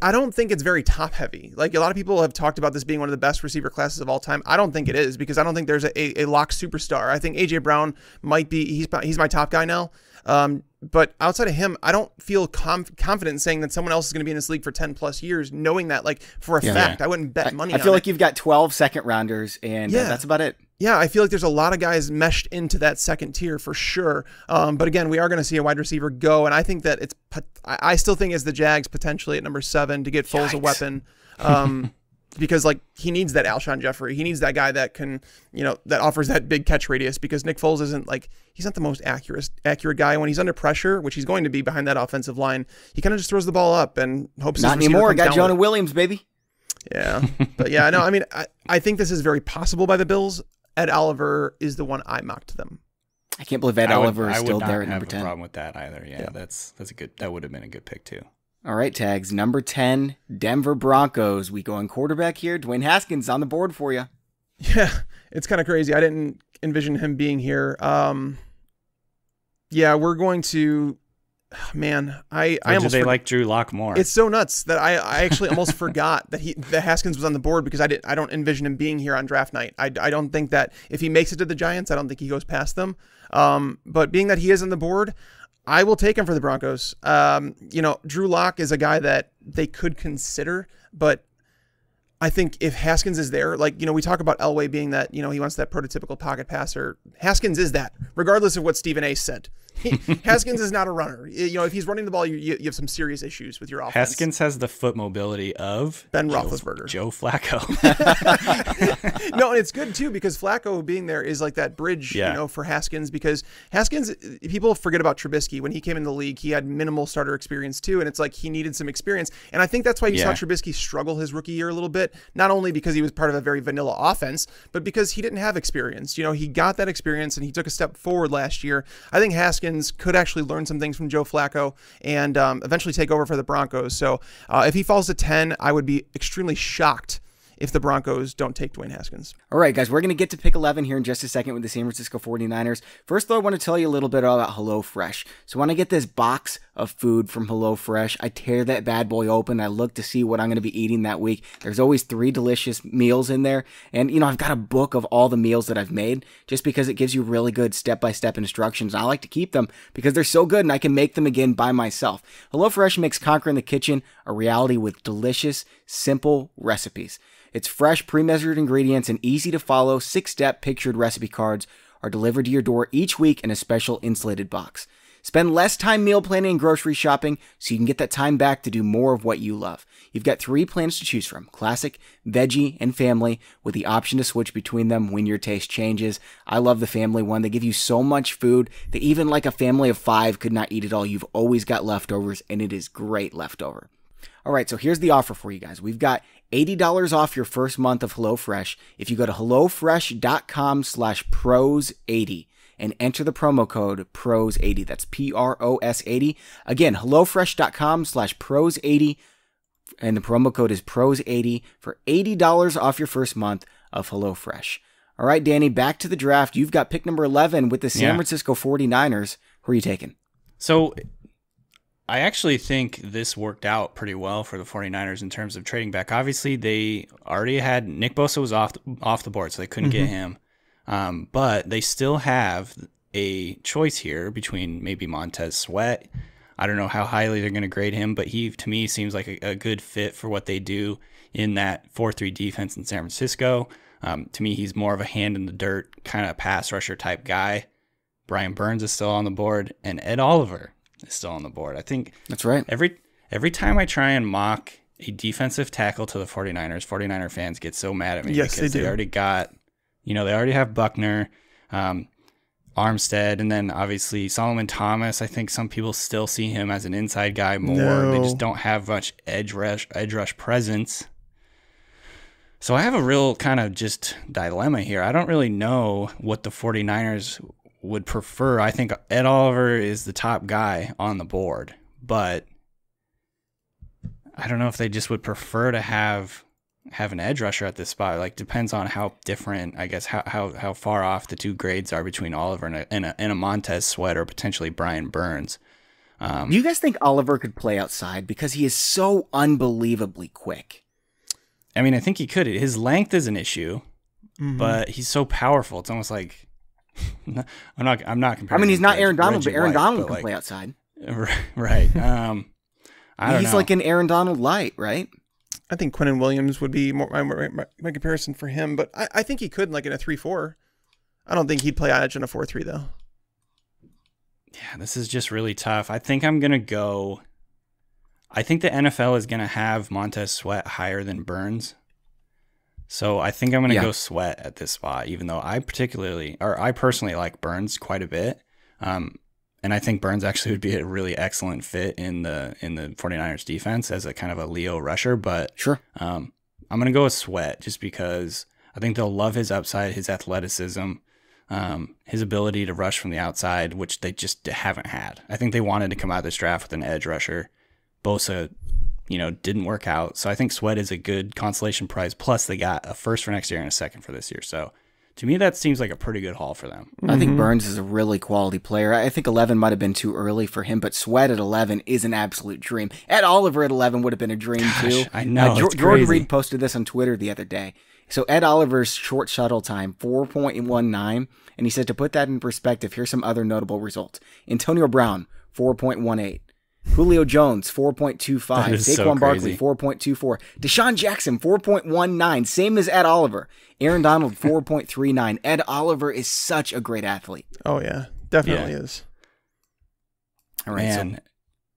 I don't think it's very top heavy. Like a lot of people have talked about this being one of the best receiver classes of all time. I don't think it is, because I don't think there's a lock superstar. I think AJ Brown might be. He's my top guy now. But outside of him, I don't feel confident in saying that someone else is going to be in this league for 10 plus years, knowing that like for a fact. I wouldn't bet money on it. I feel like you've got 12 second rounders, and that's about it. Yeah, I feel like there's a lot of guys meshed into that second tier for sure. But again, we are going to see a wide receiver go, and I think that I still think it's the Jags potentially at number 7 to get Foles a weapon. Because like he needs that Alshon Jeffrey. He needs that guy that can, that offers that big catch radius, because Nick Foles isn't like, he's not the most accurate guy. When he's under pressure, which he's going to be behind that offensive line, he kind of just throws the ball up and hopes not anymore. Got Jonah Williams, baby. Yeah. But yeah, no, I mean, I think this is very possible by the Bills. Ed Oliver is the one I mocked them. I can't believe Ed Oliver is still there at number 10. I would not have a problem with that either. Yeah. That's a good, that would have been a good pick too. All right, Tags. Number 10, Denver Broncos. We going quarterback here. Dwayne Haskins on the board for you. Yeah, it's kind of crazy. I didn't envision him being here. Yeah, we're going to... Man, I almost... They like Drew Lock more. It's so nuts that I actually almost forgot that Haskins was on the board, because I don't envision him being here on draft night. I don't think that if he makes it to the Giants, I don't think he goes past them. But being that he is on the board, I will take him for the Broncos. Drew Lock is a guy that they could consider, but I think if Haskins is there, like, we talk about Elway being that, he wants that prototypical pocket passer. Haskins is that, regardless of what Stephen A. said. Haskins is not a runner. If he's running the ball, you have some serious issues with your offense. Haskins has the foot mobility of Ben Roethlisberger. Joe Flacco. No, and it's good too, because Flacco being there is like that bridge, for Haskins, because Haskins, people forget about Trubisky. When he came in the league, he had minimal starter experience too, and it's like he needed some experience. And I think that's why you saw Trubisky struggle his rookie year a little bit, not only because he was part of a very vanilla offense, but because he didn't have experience. He got that experience and he took a step forward last year. I think Haskins could actually learn some things from Joe Flacco and eventually take over for the Broncos. So if he falls to 10, I would be extremely shocked if the Broncos don't take Dwayne Haskins. All right, guys, we're going to get to pick 11 here in just a second with the San Francisco 49ers. First, though, I want to tell you a little bit about HelloFresh. So when I get this box of food from HelloFresh, I tear that bad boy open. I look to see what I'm going to be eating that week. There's always 3 delicious meals in there. And, I've got a book of all the meals that I've made just because it gives you really good step-by-step instructions. And I like to keep them because they're so good and I can make them again by myself. HelloFresh makes conquering the kitchen a reality with delicious, simple recipes. It's fresh, pre-measured ingredients and easy to follow 6-step pictured recipe cards are delivered to your door each week in a special insulated box. Spend less time meal planning and grocery shopping so you can get that time back to do more of what you love. You've got 3 plans to choose from: classic, veggie, and family, with the option to switch between them when your taste changes. I love the family one. They give you so much food that even like a family of 5 could not eat it all. You've always got leftovers, and it is great leftover. All right, so here's the offer for you guys. We've got $80 off your first month of HelloFresh if you go to HelloFresh.com/pros80 and enter the promo code PROS80. That's PROS80. Again, HelloFresh.com/pros80 and the promo code is PROS80 for $80 off your first month of HelloFresh. All right, Danny, back to the draft. You've got pick number 11 with the San Francisco 49ers. Who are you taking? So I actually think this worked out pretty well for the 49ers in terms of trading back. Obviously, they already had Nick Bosa was off the board, so they couldn't get him. But they still have a choice here between maybe Montez Sweat. I don't know how highly they're going to grade him, but he, to me, seems like a good fit for what they do in that 4-3 defense in San Francisco. To me, he's more of a hand-in-the-dirt kind of pass rusher type guy. Brian Burns is still on the board, and Ed Oliver is still on the board. I think that's right. Every time I try and mock a defensive tackle to the 49ers, 49er fans get so mad at me because they already got, they already have Buckner, Armstead, and then obviously Solomon Thomas. I think some people still see him as an inside guy more. No. They just don't have much edge rush presence. So I have a real kind of just dilemma here. I don't really know what the 49ers would prefer. I think Ed Oliver is the top guy on the board, but I don't know if they just would prefer to have have an edge rusher at this spot. Like, depends on how different, I guess, how far off the two grades are between Oliver and a Montez Sweat or potentially Brian Burns. Do you guys think Oliver could play outside? Because he is so unbelievably quick. I mean, I think he could. His length is an issue, but he's so powerful. It's almost like I'm not comparing. I mean, he's not Aaron Donald, Reggie but Aaron White, Donald can like, play outside. Right. I don't know. He's like an Aaron Donald light, right? I think Quinnen Williams would be more my comparison for him, but I think he could, like, in a 3-4. I don't think he'd play edge in a 4-3 though. Yeah, this is just really tough. I think I'm gonna go. I think the NFL is gonna have Montez Sweat higher than Burns, so I think I'm gonna go Sweat at this spot. Even though I personally like Burns quite a bit, and I think Burns actually would be a really excellent fit in the 49ers defense as a kind of a Leo rusher. But sure, I'm gonna go with Sweat just because I think they'll love his upside, his athleticism. His ability to rush from the outside, which they just haven't had. I think they wanted to come out of this draft with an edge rusher. Bosa, didn't work out. So I think Sweat is a good consolation prize. Plus, they got a first for next year and a second for this year. So to me, that seems like a pretty good haul for them. I think Burns is a really quality player. I think 11 might have been too early for him, but Sweat at 11 is an absolute dream. Ed Oliver at 11 would have been a dream too. I know. Jordan Reed posted this on Twitter the other day. So Ed Oliver's short shuttle time, 4.19. And he said, to put that in perspective, here's some other notable results. Antonio Brown, 4.18. Julio Jones, 4.25. Saquon Barkley, 4.24. Deshaun Jackson, 4.19. Same as Ed Oliver. Aaron Donald, 4.39. Ed Oliver is such a great athlete. Oh, yeah. Definitely is. All right, Man,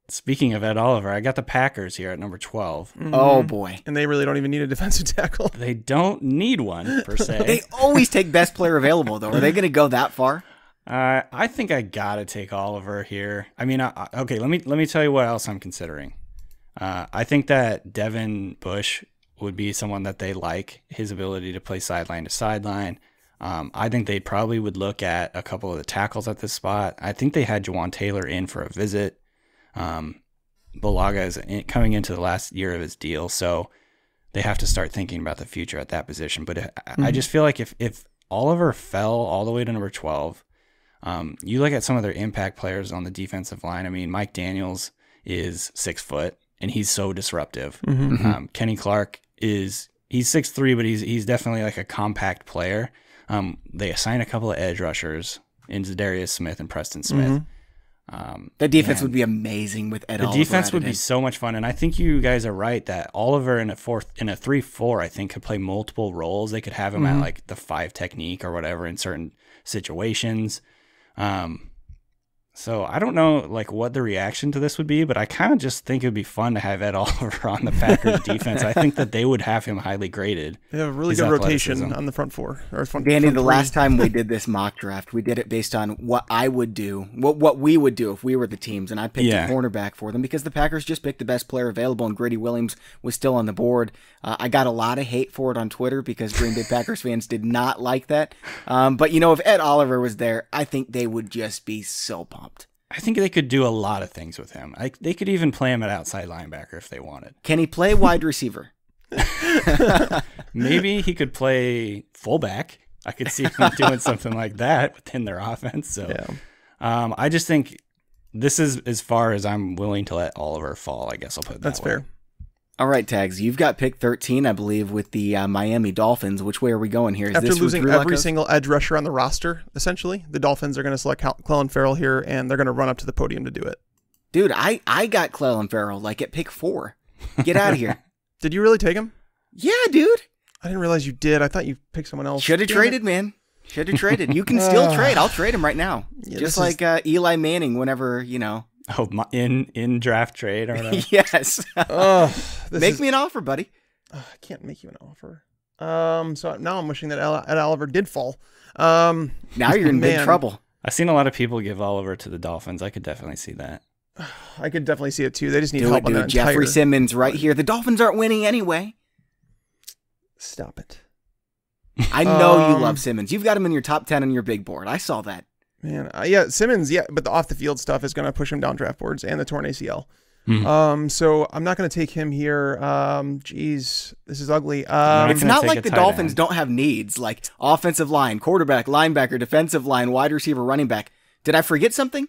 speaking of Ed Oliver, I got the Packers here at number 12. Oh, boy. And they really don't even need a defensive tackle. They don't need one, per se. They always take best player available, though. Are they going to go that far? I think I got to take Oliver here. I mean, okay, let me tell you what else I'm considering. I think that Devin Bush would be someone that they like, his ability to play sideline to sideline. I think they probably would look at a couple of the tackles at this spot. I think they had Jawan Taylor in for a visit. Bulaga is coming into the last year of his deal, so they have to start thinking about the future at that position. But I just feel like if Oliver fell all the way to number 12, you look at some of their impact players on the defensive line. I mean, Mike Daniels is 6 foot, and he's so disruptive. Kenny Clark he's 6'3", but he's definitely like a compact player. They assign a couple of edge rushers in Zadarius Smith and Preston Smith. The defense would be amazing with Ed Oliver. The defense would be so much fun, and I think you guys are right that Oliver in a 3-4, I think, could play multiple roles. They could have him at like the 5 technique or whatever in certain situations. So I don't know like what the reaction to this would be, but I kind of just think it would be fun to have Ed Oliver on the Packers defense. I think that they would have him highly graded. They have a really good rotation on the front four. Danny, the last time we did this mock draft, we did it based on what I would do, what we would do if we were the teams, and I picked a cornerback for them because the Packers just picked the best player available, and Grady Williams was still on the board. I got a lot of hate for it on Twitter because Green Bay Packers fans did not like that. But if Ed Oliver was there, I think they would just be so pumped. I think they could do a lot of things with him. They could even play him at outside linebacker if they wanted. Can he play wide receiver? Maybe he could play fullback. I could see him doing something like that within their offense. So, I just think this is as far as I'm willing to let Oliver fall. I guess I'll put it that way. That's fair. All right, Tags, you've got pick 13, I believe, with the Miami Dolphins. Which way are we going here? After losing every single edge rusher on the roster, essentially, the Dolphins are going to select Colin Farrell here, and they're going to run up to the podium to do it. Dude, I got Colin Farrell like at pick 4. Get out of here. Did you really take him? Yeah, dude. I didn't realize you did. I thought you picked someone else. Should have traded, man. Should have traded. You can still trade. I'll trade him right now. Yeah, just like Eli Manning whenever, Oh, in draft trade or whatever? Yes. Make me an offer, buddy. I can't make you an offer. So now I'm wishing that Ed Oliver did fall. Now you're in big trouble. I've seen a lot of people give Oliver to the Dolphins. I could definitely see that. I could definitely see it too. They just need help on that Jeffrey Simmons right here. The Dolphins aren't winning anyway. Stop it. I know you love Simmons. You've got him in your top 10 on your big board. I saw that. Man, Simmons, but the off the field stuff is going to push him down draft boards and the torn ACL. So I'm not going to take him here. Geez, this is ugly. It's not like the Dolphins don't have needs, like offensive line, quarterback, linebacker, defensive line, wide receiver, running back. Did I forget something?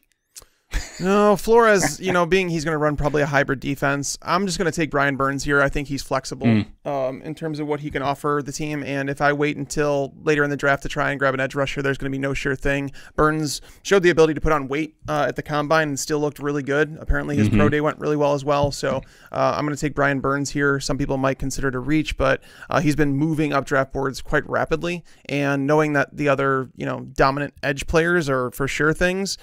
No, Flores, he's going to run probably a hybrid defense. I'm just going to take Brian Burns here. I think he's flexible in terms of what he can offer the team. And if I wait until later in the draft to try and grab an edge rusher, there's going to be no sure thing. Burns showed the ability to put on weight at the combine and still looked really good. Apparently his pro day went really well as well. So I'm going to take Brian Burns here. Some people might consider it a reach, but he's been moving up draft boards quite rapidly. And knowing that the other, dominant edge players are for sure things,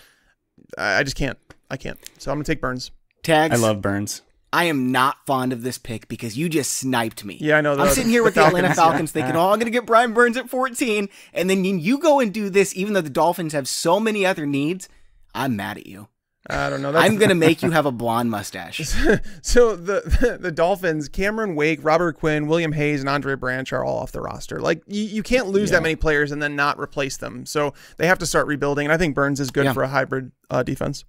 I just can't. I can't. So I'm going to take Burns. Tags. I love Burns. I am not fond of this pick because you just sniped me. Yeah, I know. I'm sitting here with the Atlanta Falcons thinking, I'm going to get Brian Burns at 14. And then you go and do this, even though the Dolphins have so many other needs. I'm mad at you. I don't know. I'm going to make you have a blonde mustache. So the Dolphins, Cameron Wake, Robert Quinn, William Hayes, and Andre Branch are all off the roster. Like, you can't lose that many players and then not replace them. So they have to start rebuilding. And I think Burns is good for a hybrid defense.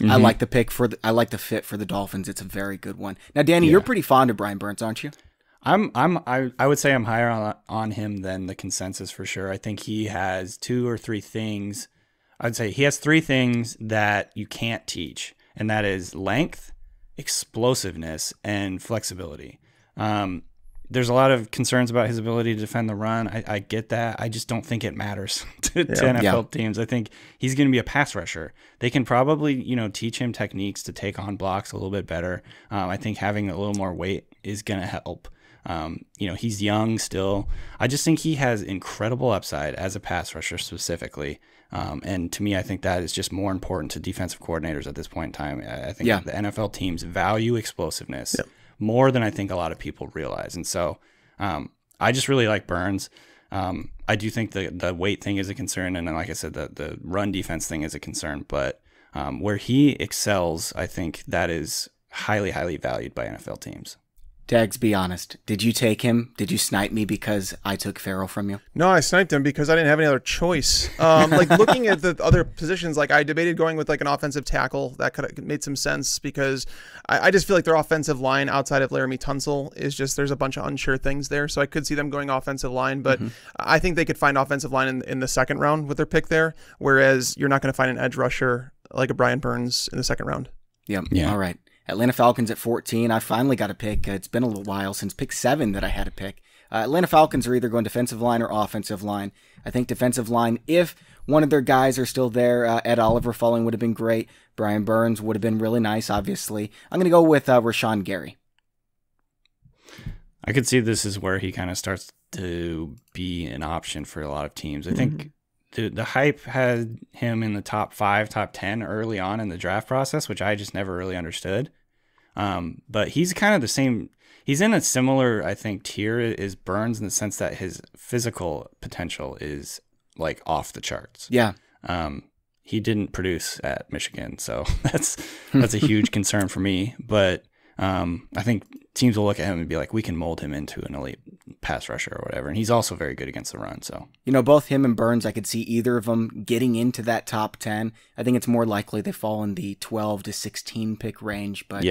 I like the pick I like the fit for the Dolphins. It's a very good one. Now, Danny, you're pretty fond of Brian Burns, aren't you? I would say I'm higher on him than the consensus for sure. I think he has 2 or 3 things. I'd say he has 3 things that you can't teach, and that is length, explosiveness, and flexibility. There's a lot of concerns about his ability to defend the run. I get that. I just don't think it matters to NFL teams. I think he's going to be a pass rusher. They can probably, teach him techniques to take on blocks a little bit better. I think having a little more weight is going to help. He's young still. I just think he has incredible upside as a pass rusher specifically. And to me, I think that is just more important to defensive coordinators at this point in time. I think the NFL teams value explosiveness more than I think a lot of people realize. And so I just really like Burns. I do think the weight thing is a concern. And then, like I said, the run defense thing is a concern. But where he excels, I think that is highly, highly valued by NFL teams. Tags, be honest. Did you take him? Did you snipe me because I took Farrell from you? No, I sniped him because I didn't have any other choice. Looking at the other positions, I debated going with an offensive tackle. That could have made some sense because I just feel like their offensive line outside of Laramie Tunsil is just, there's a bunch of unsure things there. So I could see them going offensive line, but I think they could find offensive line in the second round with their pick there, whereas you're not going to find an edge rusher like a Brian Burns in the second round. Yeah. All right. Atlanta Falcons at 14. I finally got a pick. It's been a little while since pick 7 that I had a pick. Atlanta Falcons are either going defensive line or offensive line. I think defensive line, if one of their guys are still there, Ed Oliver falling would have been great. Brian Burns would have been really nice, obviously. I'm going to go with Rashawn Gary. I could see this is where he kind of starts to be an option for a lot of teams. I think the hype had him in the top 5, top 10 early on in the draft process, which I just never really understood. But he's kind of the same. He's in a similar, I think, tier as Burns in the sense that his physical potential is off the charts. Yeah. He didn't produce at Michigan, so that's a huge concern for me. But I think teams will look at him and be like, we can mold him into an elite pass rusher or whatever. And he's also very good against the run. So, both him and Burns, I could see either of them getting into that top 10. I think it's more likely they fall in the 12 to 16 pick range. But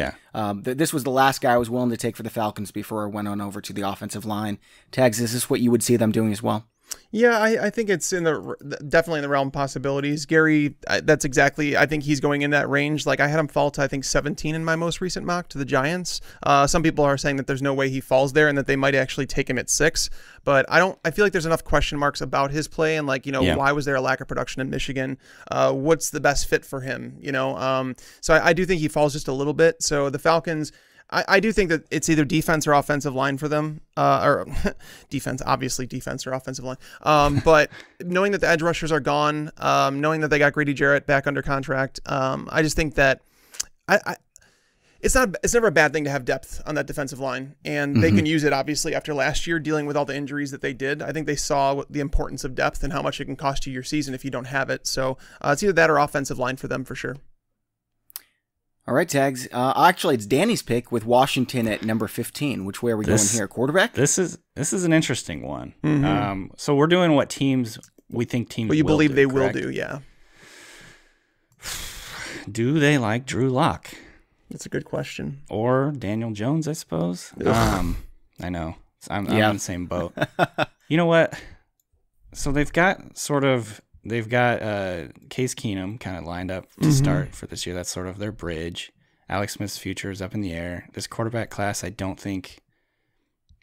this was the last guy I was willing to take for the Falcons before I went on over to the offensive line. Tags, is this what you would see them doing as well? Yeah, I think it's definitely in the realm of possibilities. Gary, that's exactly, I think he's going in that range. I had him fall to, I think, 17 in my most recent mock to the Giants. Some people are saying that there's no way he falls there and that they might actually take him at 6. But I feel like there's enough question marks about his play and why was there a lack of production in Michigan? What's the best fit for him? So I do think he falls just a little bit. So the Falcons, I do think that it's either defense or offensive line for them, or defense or offensive line. But knowing that the edge rushers are gone, knowing that they got Grady Jarrett back under contract, I just think that it's never a bad thing to have depth on that defensive line, and they can use it obviously after last year dealing with all the injuries that they did. I think they saw the importance of depth and how much it can cost you your season if you don't have it. So it's either that or offensive line for them for sure. All right, Tags. Actually, it's Danny's pick with Washington at number 15. Which way are we going here? Quarterback? This is an interesting one. So we're doing what we think teams. What you will believe do, they correct? will do, yeah. Do they like Drew Lock? That's a good question. Or Daniel Jones, I suppose. I know. I'm in the same boat. You know what? So they've got Case Keenum kind of lined up to start for this year. That's sort of their bridge. Alex Smith's future is up in the air. This quarterback class, I don't think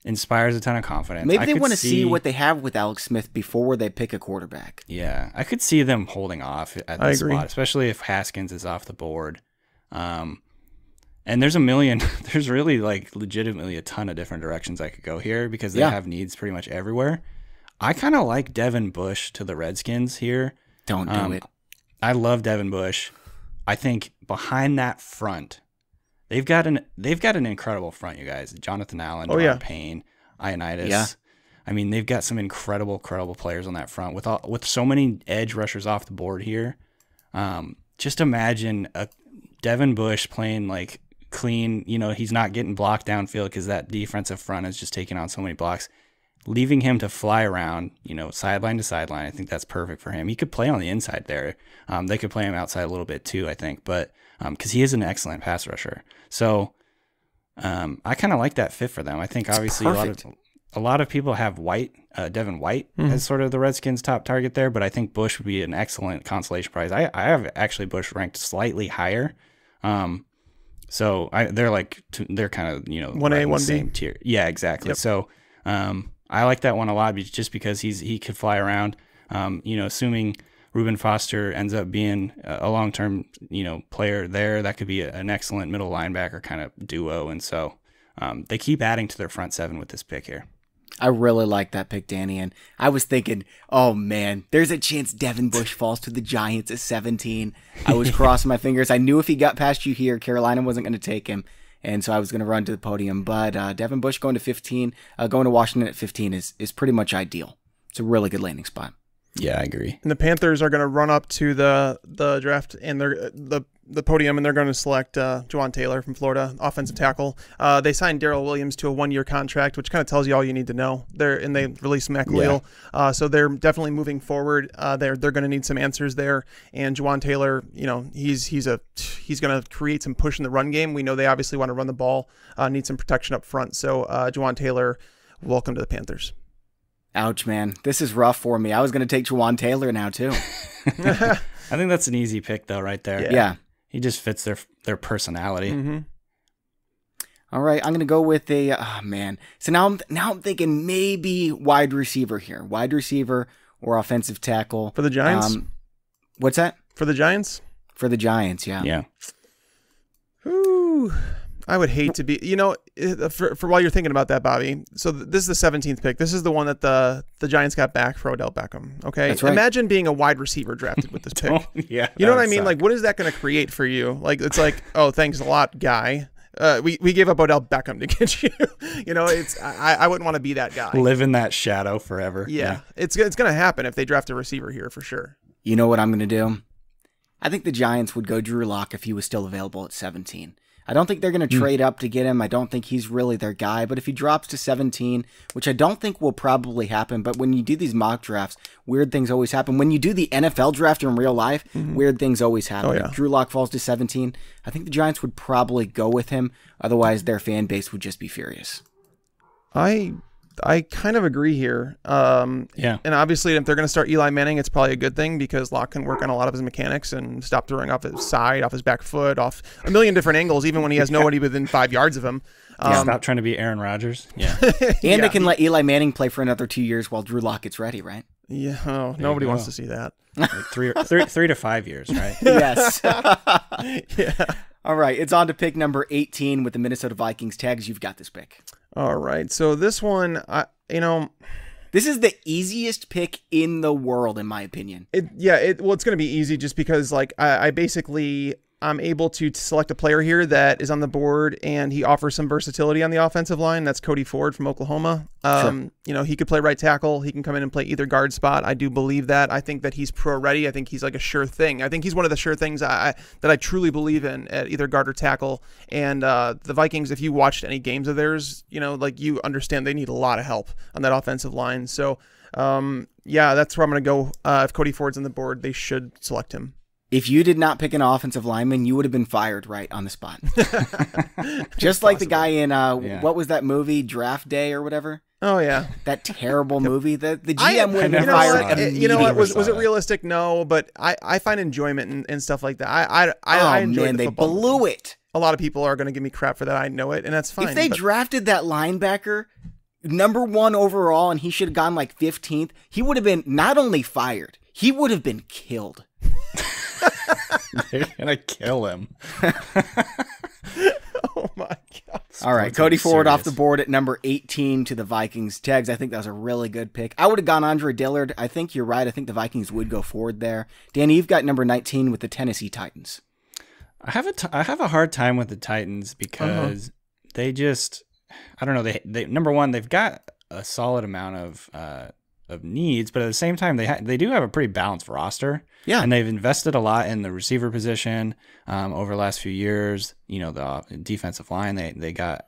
inspires a ton of confidence. Maybe they want to see what they have with Alex Smith before they pick a quarterback. Yeah, I could see them holding off at this spot, especially if Haskins is off the board. And there's really like legitimately a ton of different directions I could go here because they have needs pretty much everywhere. I kind of like Devin Bush to the Redskins here. Don't do it. I love Devin Bush. I think behind that front, they've got an incredible front, you guys. Jonathan Allen, Payne, Ioannidis. Yeah. I mean, they've got some incredible players on that front with so many edge rushers off the board here. Just imagine a Devin Bush playing like clean. He's not getting blocked downfield because that defensive front is just taking on so many blocks. Leaving him to fly around, sideline to sideline, I think that's perfect for him. He could play on the inside there. They could play him outside a little bit too, I think, but because he is an excellent pass rusher. So I kind of like that fit for them. I think obviously a lot of people have Devon White as sort of the Redskins' top target there, but I think Bush would be an excellent consolation prize. I have actually Bush ranked slightly higher. So they're kind of 1A, 1B same tier. Yeah, exactly. Yep. So I like that one a lot just because he could fly around. Assuming Reuben Foster ends up being a long-term player there, that could be an excellent middle linebacker kind of duo. And so they keep adding to their front seven with this pick here. I really like that pick, Danny. And I was thinking, oh man, there's a chance Devin Bush falls to the Giants at 17. I was crossing my fingers. I knew if he got past you here, Carolina wasn't going to take him. And so I was going to run to the podium. But Devin Bush going to Washington at 15 is pretty much ideal. It's a really good landing spot. Yeah, I agree. And the Panthers are going to run up to the draft and the podium, and they're going to select Juwan Taylor from Florida, offensive tackle. They signed Darrell Williams to a 1-year contract, which kind of tells you all you need to know. They released Mac Khalil, so they're definitely moving forward. They're going to need some answers there. And Juwan Taylor, he's going to create some push in the run game. We know they obviously want to run the ball, need some protection up front. So Juwan Taylor, welcome to the Panthers. Ouch, man. This is rough for me. I was going to take Juwan Taylor now, too. I think that's an easy pick, though, right there. Yeah. He just fits their personality. Mm-hmm. All right, I'm going to go with So now I'm thinking maybe wide receiver here. Wide receiver or offensive tackle. For the Giants? What's that? For the Giants? For the Giants, yeah. Yeah. Ooh. I would hate to be, for while you're thinking about that, Bobby. So this is the 17th pick. This is the one that the Giants got back for Odell Beckham. Okay, that's right. Imagine being a wide receiver drafted with this pick. Yeah, you know what I mean? Like, what is that going to create for you? Like, it's like, oh, thanks a lot, guy. We gave up Odell Beckham to get you. I wouldn't want to be that guy. Live in that shadow forever. Yeah. It's going to happen if they draft a receiver here for sure. You know what I'm going to do? I think the Giants would go Drew Lock if he was still available at 17. I don't think they're going to trade up to get him. I don't think he's really their guy. But if he drops to 17, which I don't think will probably happen, but when you do these mock drafts, weird things always happen. When you do the NFL draft in real life, weird things always happen. Oh, yeah. If Drew Lock falls to 17, I think the Giants would probably go with him. Otherwise, their fan base would just be furious. I kind of agree here. Yeah. And obviously, if they're going to start Eli Manning, it's probably a good thing because Locke can work on a lot of his mechanics and stop throwing off his side, off his back foot, off a million different angles, even when he has nobody within 5 yards of him. Stop trying to be Aaron Rodgers. Yeah. And they can let Eli Manning play for another 2 years while Drew Lock gets ready, right? Yeah. Oh, nobody wants to see that. Like 3 to 5 years, right? Yes. Yeah. All right. It's on to pick number 18 with the Minnesota Vikings. Tags, you've got this pick. All right. So this one, this is the easiest pick in the world, in my opinion. it's going to be easy just because I'm able to select a player here that is on the board and he offers some versatility on the offensive line. That's Cody Ford from Oklahoma. Sure. He could play right tackle. He can come in and play either guard spot. I do believe that. I think that he's pro ready. I think he's like a sure thing. I think he's one of the sure things that I truly believe in at either guard or tackle. And the Vikings, if you watched any games of theirs, you understand they need a lot of help on that offensive line. So, that's where I'm going to go. If Cody Ford's on the board, they should select him. If you did not pick an offensive lineman, you would have been fired right on the spot. Just like the guy in, what was that movie, Draft Day or whatever? Oh, yeah. That terrible movie. The GM would have been fired immediately. You know what? Was it realistic? No, but I find enjoyment and stuff like that. I enjoy the football. They blew it. A lot of people are going to give me crap for that. I know it, and that's fine. If they drafted that linebacker number 1 overall and he should have gone like 15th, he would have been not only fired, he would have been killed. They're going to kill him. Oh, my God. All right, Cody Ford off the board at number 18 to the Vikings. Tags, I think that was a really good pick. I would have gone Andre Dillard. I think you're right. I think the Vikings would go Ford there. Danny, you've got number 19 with the Tennessee Titans. I have a hard time with the Titans because they just, I don't know. They number one, they've got a solid amount of needs, but at the same time, they do have a pretty balanced roster. Yeah, and they've invested a lot in the receiver position over the last few years. You know, the defensive line. They got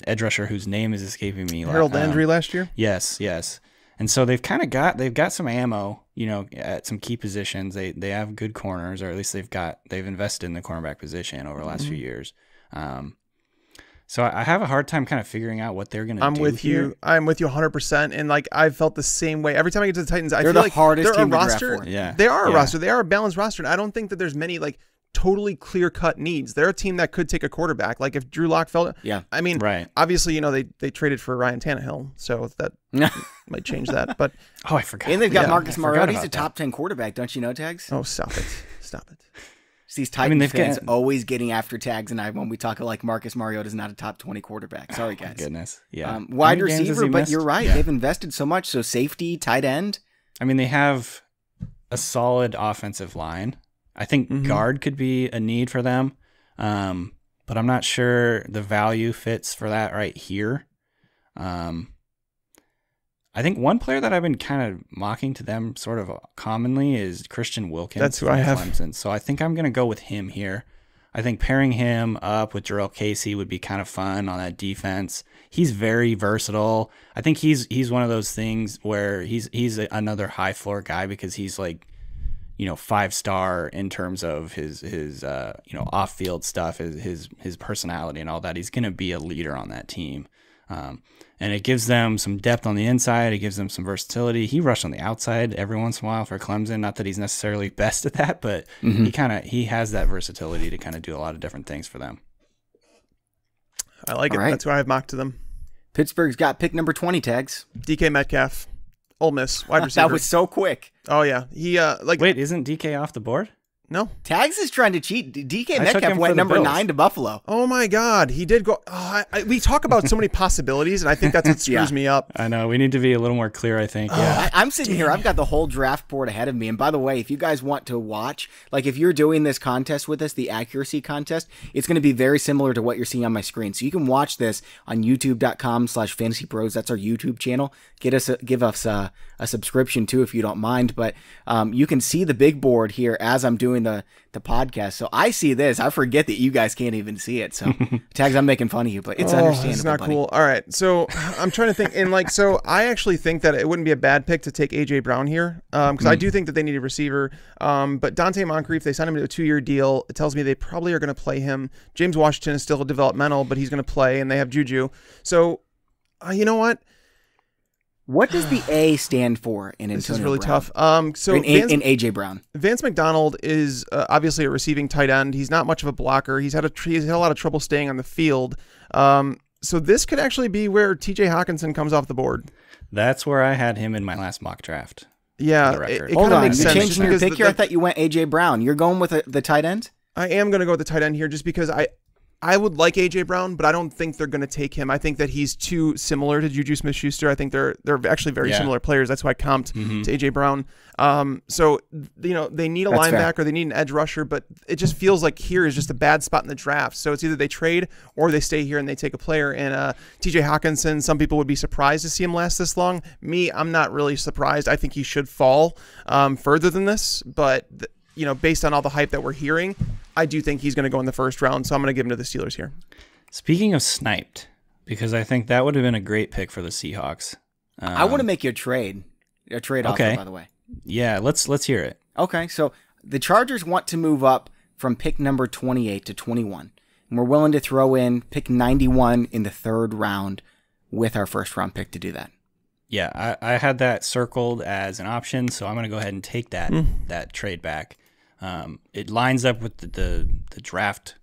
edge rusher whose name is escaping me. Harold Landry last year. Yes. And so they've got some ammo, you know, at some key positions. They have good corners, or at least they've invested in the cornerback position over the last few years. So I have a hard time kind of figuring out what they're going to do. I'm with you 100%. And like I've felt the same way every time I get to the Titans. I feel like hardest they're a team to draft roster. for. Yeah, they are a roster. They are a balanced roster, and I don't think that there's many like totally clear-cut needs. They're a team that could take a quarterback. Like if Drew Lock fell, I mean, obviously, you know, they traded for Ryan Tannehill, so that might change that. But I forgot. And they've got Marcus Mariota. He's a top 10 quarterback, don't you know, Tags? Oh, stop it. These Titans fans always getting after Tags and I when we talk like Marcus Mariota's not a top 20 quarterback. Sorry, guys. Goodness. Yeah. Wide receiver, but you're right. Yeah. They've invested so much. So safety, tight end. I mean, they have a solid offensive line. I think guard could be a need for them, but I'm not sure the value fits for that right here. I think one player that I've been kind of mocking to them sort of commonly is Christian Wilkins. That's who I have. Clemson. So I think I'm going to go with him here. I think pairing him up with Jarrell Casey would be kind of fun on that defense. He's very versatile. I think he's one of those things where he's another high floor guy because he's like, you know, 5-star in terms of his you know, off field stuff, his personality and all that. He's going to be a leader on that team. And it gives them some depth on the inside. It gives them some versatility. He rushed on the outside every once in a while for Clemson. Not that he's necessarily best at that, but he has that versatility to kind of do a lot of different things for them. I like it. Right. That's why I've mocked to them. Pittsburgh's got pick number 20, Tags. DK Metcalf, Ole Miss, wide receiver. That was so quick. Oh yeah, he Wait, isn't DK off the board? No. Tags is trying to cheat. DK Metcalf went number 9 to Buffalo. Oh, my God. He did go. We talk about so many possibilities, and I think that's what screws me up. I know. We need to be a little more clear, I think. Yeah. I'm sitting here. I've got the whole draft board ahead of me. And by the way, if you guys want to watch, like if you're doing this contest with us, the accuracy contest, it's going to be very similar to what you're seeing on my screen. So you can watch this on youtube.com/FantasyPros. That's our YouTube channel. Give us a subscription too, if you don't mind. But you can see the big board here as I'm doing the podcast. So I see this. I forget that you guys can't even see it. So Tags, I'm making fun of you, but it's understandable. It's not cool. All right. So I'm trying to think. And so I actually think that it wouldn't be a bad pick to take AJ Brown here. Because I do think that they need a receiver. But Dante Moncrief, they signed him to a 2-year deal. It tells me they probably are going to play him. James Washington is still developmental, but he's going to play, and they have Juju. So you know what? What does the A stand for in Antonio This is really Brown? tough. So in AJ Brown, Vance McDonald is obviously a receiving tight end. He's not much of a blocker. He's had a lot of trouble staying on the field. So this could actually be where TJ Hawkinson comes off the board. That's where I had him in my last mock draft. Yeah, it kind of makes sense. You changed your pick here. I thought you went AJ Brown. You're going with the tight end? I am going to go with the tight end here just because I would like AJ Brown, but I don't think they're going to take him. I think that he's too similar to Juju Smith-Schuster. I think they're actually very similar players. That's why I comped to AJ Brown. So you know they need a linebacker, they need an edge rusher, but it just feels like here is just a bad spot in the draft. So it's either they trade or they stay here and they take a player. And TJ Hawkinson, some people would be surprised to see him last this long. Me, I'm not really surprised. I think he should fall further than this, but you know, based on all the hype that we're hearing, I do think he's going to go in the first round, so I'm going to give him to the Steelers here. Speaking of sniped, because I think that would have been a great pick for the Seahawks. I want to make you a trade offer, by the way. Yeah, let's hear it. Okay, so the Chargers want to move up from pick number 28 to 21. And we're willing to throw in pick 91 in the 3rd round with our 1st round pick to do that. Yeah, I had that circled as an option, so I'm going to go ahead and take that trade back. It lines up with the draft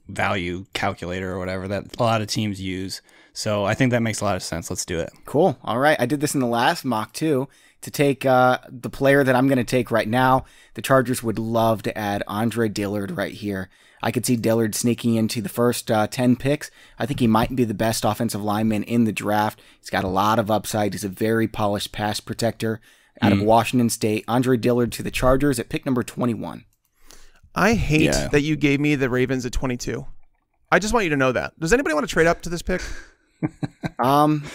value calculator or whatever that a lot of teams use. So I think that makes a lot of sense. Let's do it. Cool. All right. I did this in the last mock too, to take the player that I'm going to take right now. The Chargers would love to add Andre Dillard right here. I could see Dillard sneaking into the first 10 picks. I think he might be the best offensive lineman in the draft. He's got a lot of upside. He's a very polished pass protector out of Washington State. Andre Dillard to the Chargers at pick number 21. I hate that you gave me the Ravens at 22. I just want you to know that. Does anybody want to trade up to this pick?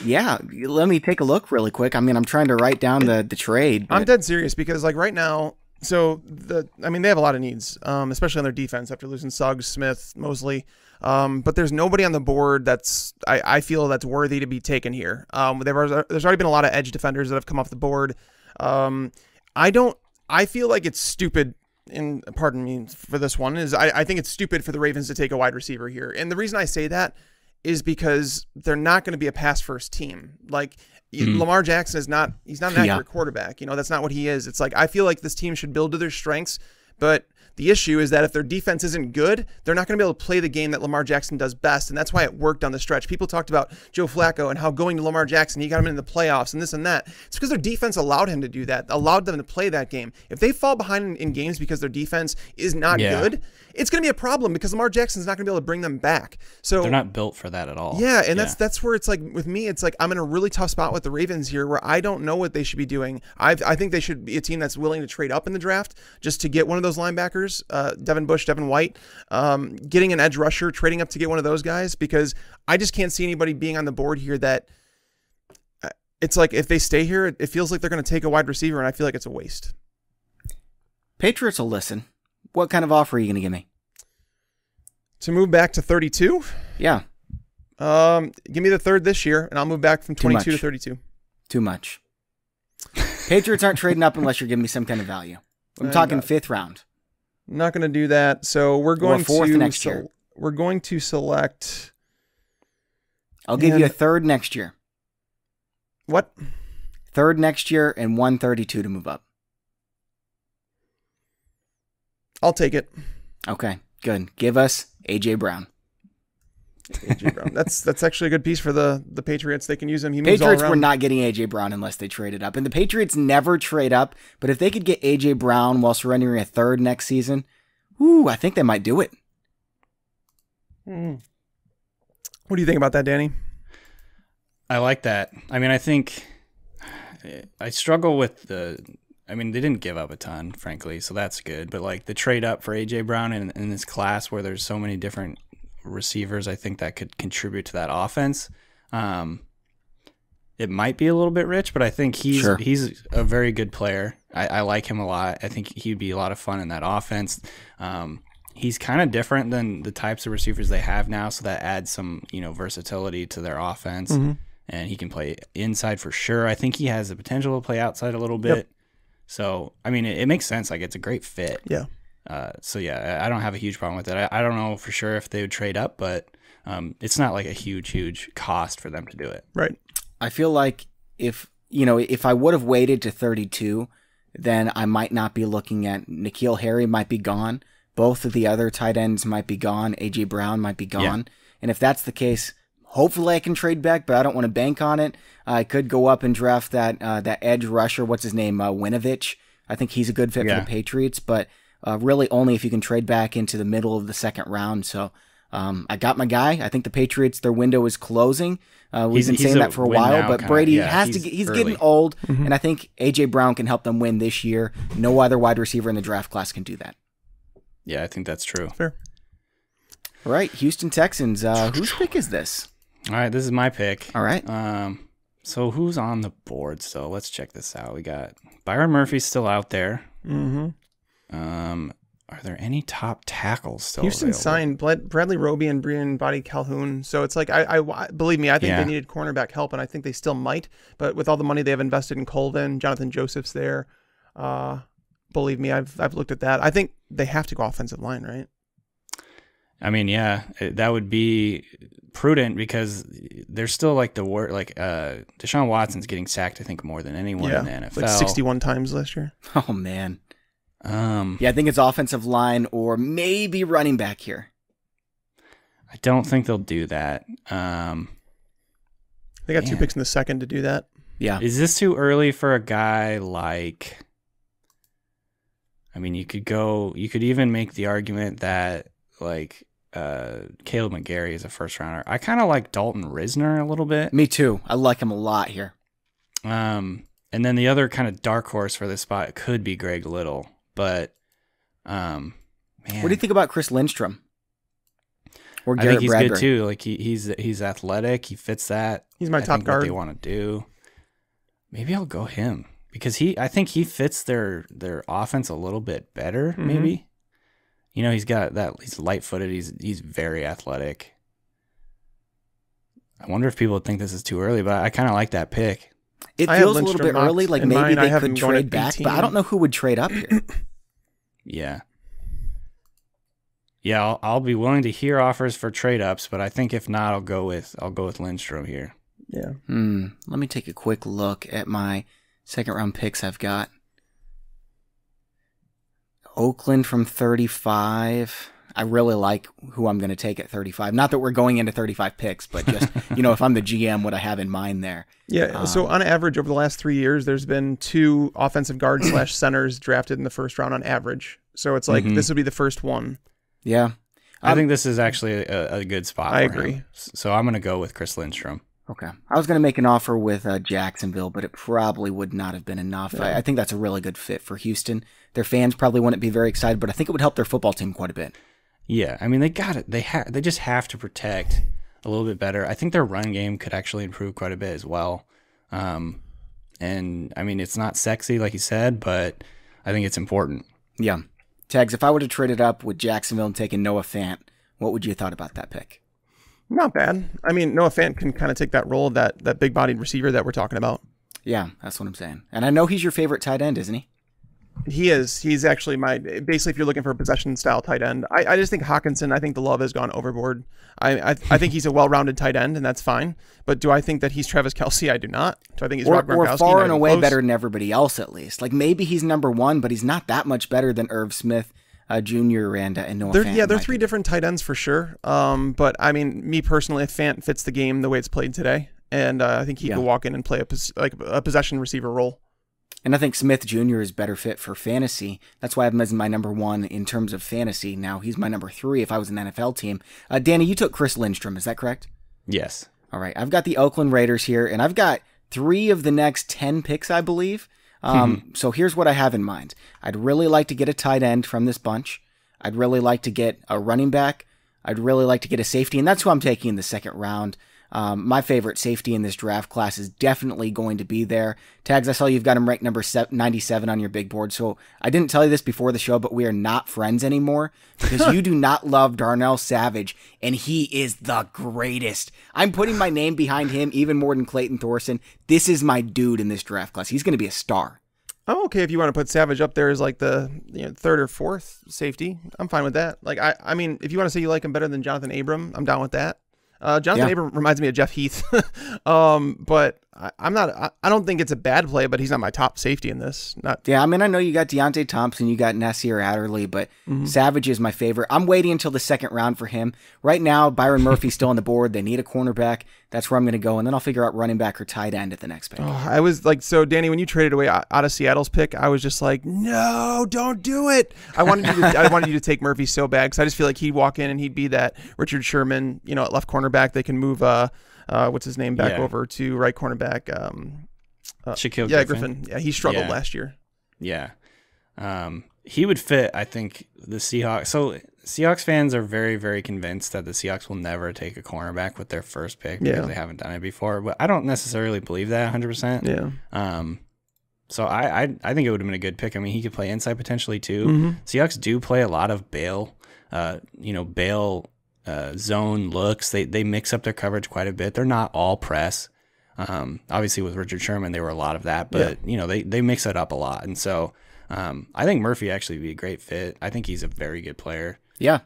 Yeah, let me take a look really quick. I mean, I'm trying to write down the trade. I'm dead serious because like right now, they have a lot of needs, especially on their defense after losing Suggs, Smith, Mosley. But there's nobody on the board that's I feel that's worthy to be taken here. There's already been a lot of edge defenders that have come off the board. I feel like it's stupid. And pardon me for this one is I think it's stupid for the Ravens to take a wide receiver here. And the reason I say that is because they're not going to be a pass first team. Like Lamar Jackson he's not an accurate quarterback. That's not what he is. It's like, I feel like this team should build to their strengths, but the issue is that if their defense isn't good, they're not going to be able to play the game that Lamar Jackson does best. And that's why it worked on the stretch. People talked about Joe Flacco and how going to Lamar Jackson, he got him into the playoffs and this and that. It's because their defense allowed him to do that, allowed them to play that game. If they fall behind in games because their defense is not good, it's going to be a problem because Lamar Jackson's not going to be able to bring them back. So they're not built for that at all. Yeah, and that's where it's like with me, it's like I'm in a really tough spot with the Ravens here where I don't know what they should be doing. I think they should be a team that's willing to trade up in the draft just to get one of those linebackers, Devon White, getting an edge rusher, trading up to get one of those guys, because I just can't see anybody being on the board here that it's like if they stay here, it feels like they're going to take a wide receiver, and I feel like it's a waste. Patriots will listen. What kind of offer are you going to give me? To move back to 32? Yeah. Give me the 3rd this year, and I'll move back from 22 to 32. Too much. Patriots aren't trading up unless you're giving me some kind of value. I'm talking 5th round. I'm not going to do that. So we're going to 4th next year. We're going to select. I'll give you a 3rd next year. What? 3rd next year and 132 to move up. I'll take it. Okay, good. Give us AJ Brown. AJ Brown. That's actually a good piece for the Patriots. They can use him. He moves Patriots all around. were not getting AJ Brown unless they traded up, and the Patriots never trade up. But if they could get AJ Brown while surrendering a 3rd next season, I think they might do it. What do you think about that, Danny? I like that. I mean, I think I struggle with they didn't give up a ton, frankly, so that's good. But like the trade up for AJ Brown in this class where there's so many different receivers, I think that could contribute to that offense. It might be a little bit rich, but I think he's a very good player. I like him a lot. I think he'd be a lot of fun in that offense. He's kind of different than the types of receivers they have now, so that adds some versatility to their offense. And he can play inside for sure. I think he has the potential to play outside a little bit. Yep. So, I mean, it makes sense. Like, it's a great fit. Yeah. I don't have a huge problem with it. I don't know for sure if they would trade up, but it's not like a huge cost for them to do it. Right. I feel like if I would have waited to 32, then I might not be looking at N'Keal Harry might be gone. Both of the other tight ends might be gone. AJ Brown might be gone. Yeah. And if that's the case, hopefully I can trade back, but I don't want to bank on it. I could go up and draft that edge rusher. What's his name? Winovich. I think he's a good fit for the Patriots, but really only if you can trade back into the middle of the 2nd round. So I got my guy. I think the Patriots, their window is closing. We've been saying that for a while, but Brady he's getting old, and I think AJ Brown can help them win this year. No other wide receiver in the draft class can do that. Yeah, I think that's true. Fair. All right, Houston Texans. Whose pick is this? All right, this is my pick. All right. So who's on the board? So let's check this out. We got Byron Murphy still out there. Are there any top tackles still Houston available? signed Bradley Roby and Brian Body Calhoun. So it's like, I believe me, I think they needed cornerback help, and I think they still might. But with all the money they have invested in Colvin, Jonathan Joseph's there. Believe me, I've looked at that. I think they have to go offensive line, right? I mean, yeah, that would be prudent because there's still like Deshaun Watson's getting sacked, I think, more than anyone in the NFL. Like 61 times last year. Oh, man. I think it's offensive line or maybe running back here. I don't think they'll do that. They got 2 picks in the second to do that. Yeah. Is this too early for a guy like... I mean, you could even make the argument that like Caleb McGarry is a first rounder. I kind of like Dalton Risner a little bit. Me too. I like him a lot here. And then the other kind of dark horse for this spot could be Greg Little, but man, what do you think about Chris Lindstrom? Or I Garrett think he's Bradbury? good too. Like he's athletic. He fits that. He's my top guard. What they want to do. Maybe I'll go him because I think he fits their offense a little bit better. Mm-hmm. Maybe. You know, he's got that. He's light-footed. He's very athletic. I wonder if people would think this is too early, but I kind of like that pick. It feels a little bit early, like maybe they could trade back, but I don't know who would trade up here. Yeah. Yeah, I'll be willing to hear offers for trade-ups, but I think if not, I'll go with Lindstrom here. Yeah. Let me take a quick look at my second-round picks I've got. Oakland from 35. I really like who I'm going to take at 35. Not that we're going into 35 picks, but just, if I'm the GM, what I have in mind there. Yeah, so on average, over the last 3 years, there's been 2 offensive guards / centers drafted in the first round on average. So it's like this would be the first one. Yeah. I think this is actually a good spot for agree. him. So I'm going to go with Chris Lindstrom. Okay. I was going to make an offer with Jacksonville, but it probably would not have been enough. Yeah. I think that's a really good fit for Houston. Their fans probably wouldn't be very excited, but I think it would help their football team quite a bit. Yeah, I mean, they got it. They just have to protect a little bit better. I think their run game could actually improve quite a bit as well. And, I mean, it's not sexy, like you said, but I think it's important. Yeah. Tags, if I would have traded up with Jacksonville and taken Noah Fant, what would you have thought about that pick? Not bad. I mean, Noah Fant can kind of take that role of that big-bodied receiver that we're talking about. Yeah, that's what I'm saying. And I know he's your favorite tight end, isn't he? He is. He's actually basically, if you're looking for a possession-style tight end, I just think Hawkinson, I think the love has gone overboard. I think he's a well-rounded tight end, and that's fine. But do I think that he's Travis Kelce? I do not. Do I think he's Rob Gronkowski? Or far and away better than everybody else, at least. Like, maybe he's number one, but he's not that much better than Irv Smith Jr. and Noah Fant. Yeah, they're 3 different tight ends for sure. But, I mean, me personally, if Fant fits the game the way it's played today, and I think he could walk in and play a possession receiver role. And I think Smith Jr. is better fit for fantasy. That's why I have him as my number 1 in terms of fantasy. Now, he's my number 3 if I was an NFL team. Danny, you took Chris Lindstrom. Is that correct? Yes. All right. I've got the Oakland Raiders here, and I've got 3 of the next 10 picks, I believe. So here's what I have in mind. I'd really like to get a tight end from this bunch. I'd really like to get a running back. I'd really like to get a safety, and that's who I'm taking in the second round. My favorite safety in this draft class is definitely going to be there. Tags, I saw you've got him ranked number 97 on your big board. So I didn't tell you this before the show, but we are not friends anymore because you do not love Darnell Savage, and he is the greatest. I'm putting my name behind him even more than Clayton Thorson. This is my dude in this draft class. He's going to be a star. I'm okay if you want to put Savage up there as like the 3rd or 4th safety. I'm fine with that. Like I mean, if you want to say you like him better than Jonathan Abram, I'm down with that. Jonathan Abram reminds me of Jeff Heath, but I'm not. I don't think it's a bad play, but he's not my top safety in this. Yeah, I mean, I know you got Deontay Thompson, you got Nasir Adderley, but Savage is my favorite. I'm waiting until the second round for him. Right now, Byron Murphy's still on the board. They need a cornerback. That's where I'm going to go, and then I'll figure out running back or tight end at the next pick. I was like, so Danny, when you traded away out of Seattle's pick, I was just like, no, don't do it. I wanted you to take Murphy so bad because I just feel like he'd walk in and he'd be that Richard Sherman, at left cornerback. They can move what's his name back over to right cornerback. Shaquille Griffin. Yeah, he struggled last year. Yeah. He would fit, I think, the Seahawks. So Seahawks fans are very, very convinced that the Seahawks will never take a cornerback with their first pick because they haven't done it before. But I don't necessarily believe that 100%. Yeah. So I think it would have been a good pick. I mean, he could play inside potentially too. Seahawks do play a lot of bail, zone looks. They mix up their coverage quite a bit. They're not all press. Obviously with Richard Sherman, they were a lot of that, but they mix it up a lot. And so I think Murphy actually would be a great fit. I think he's a very good player. Yeah.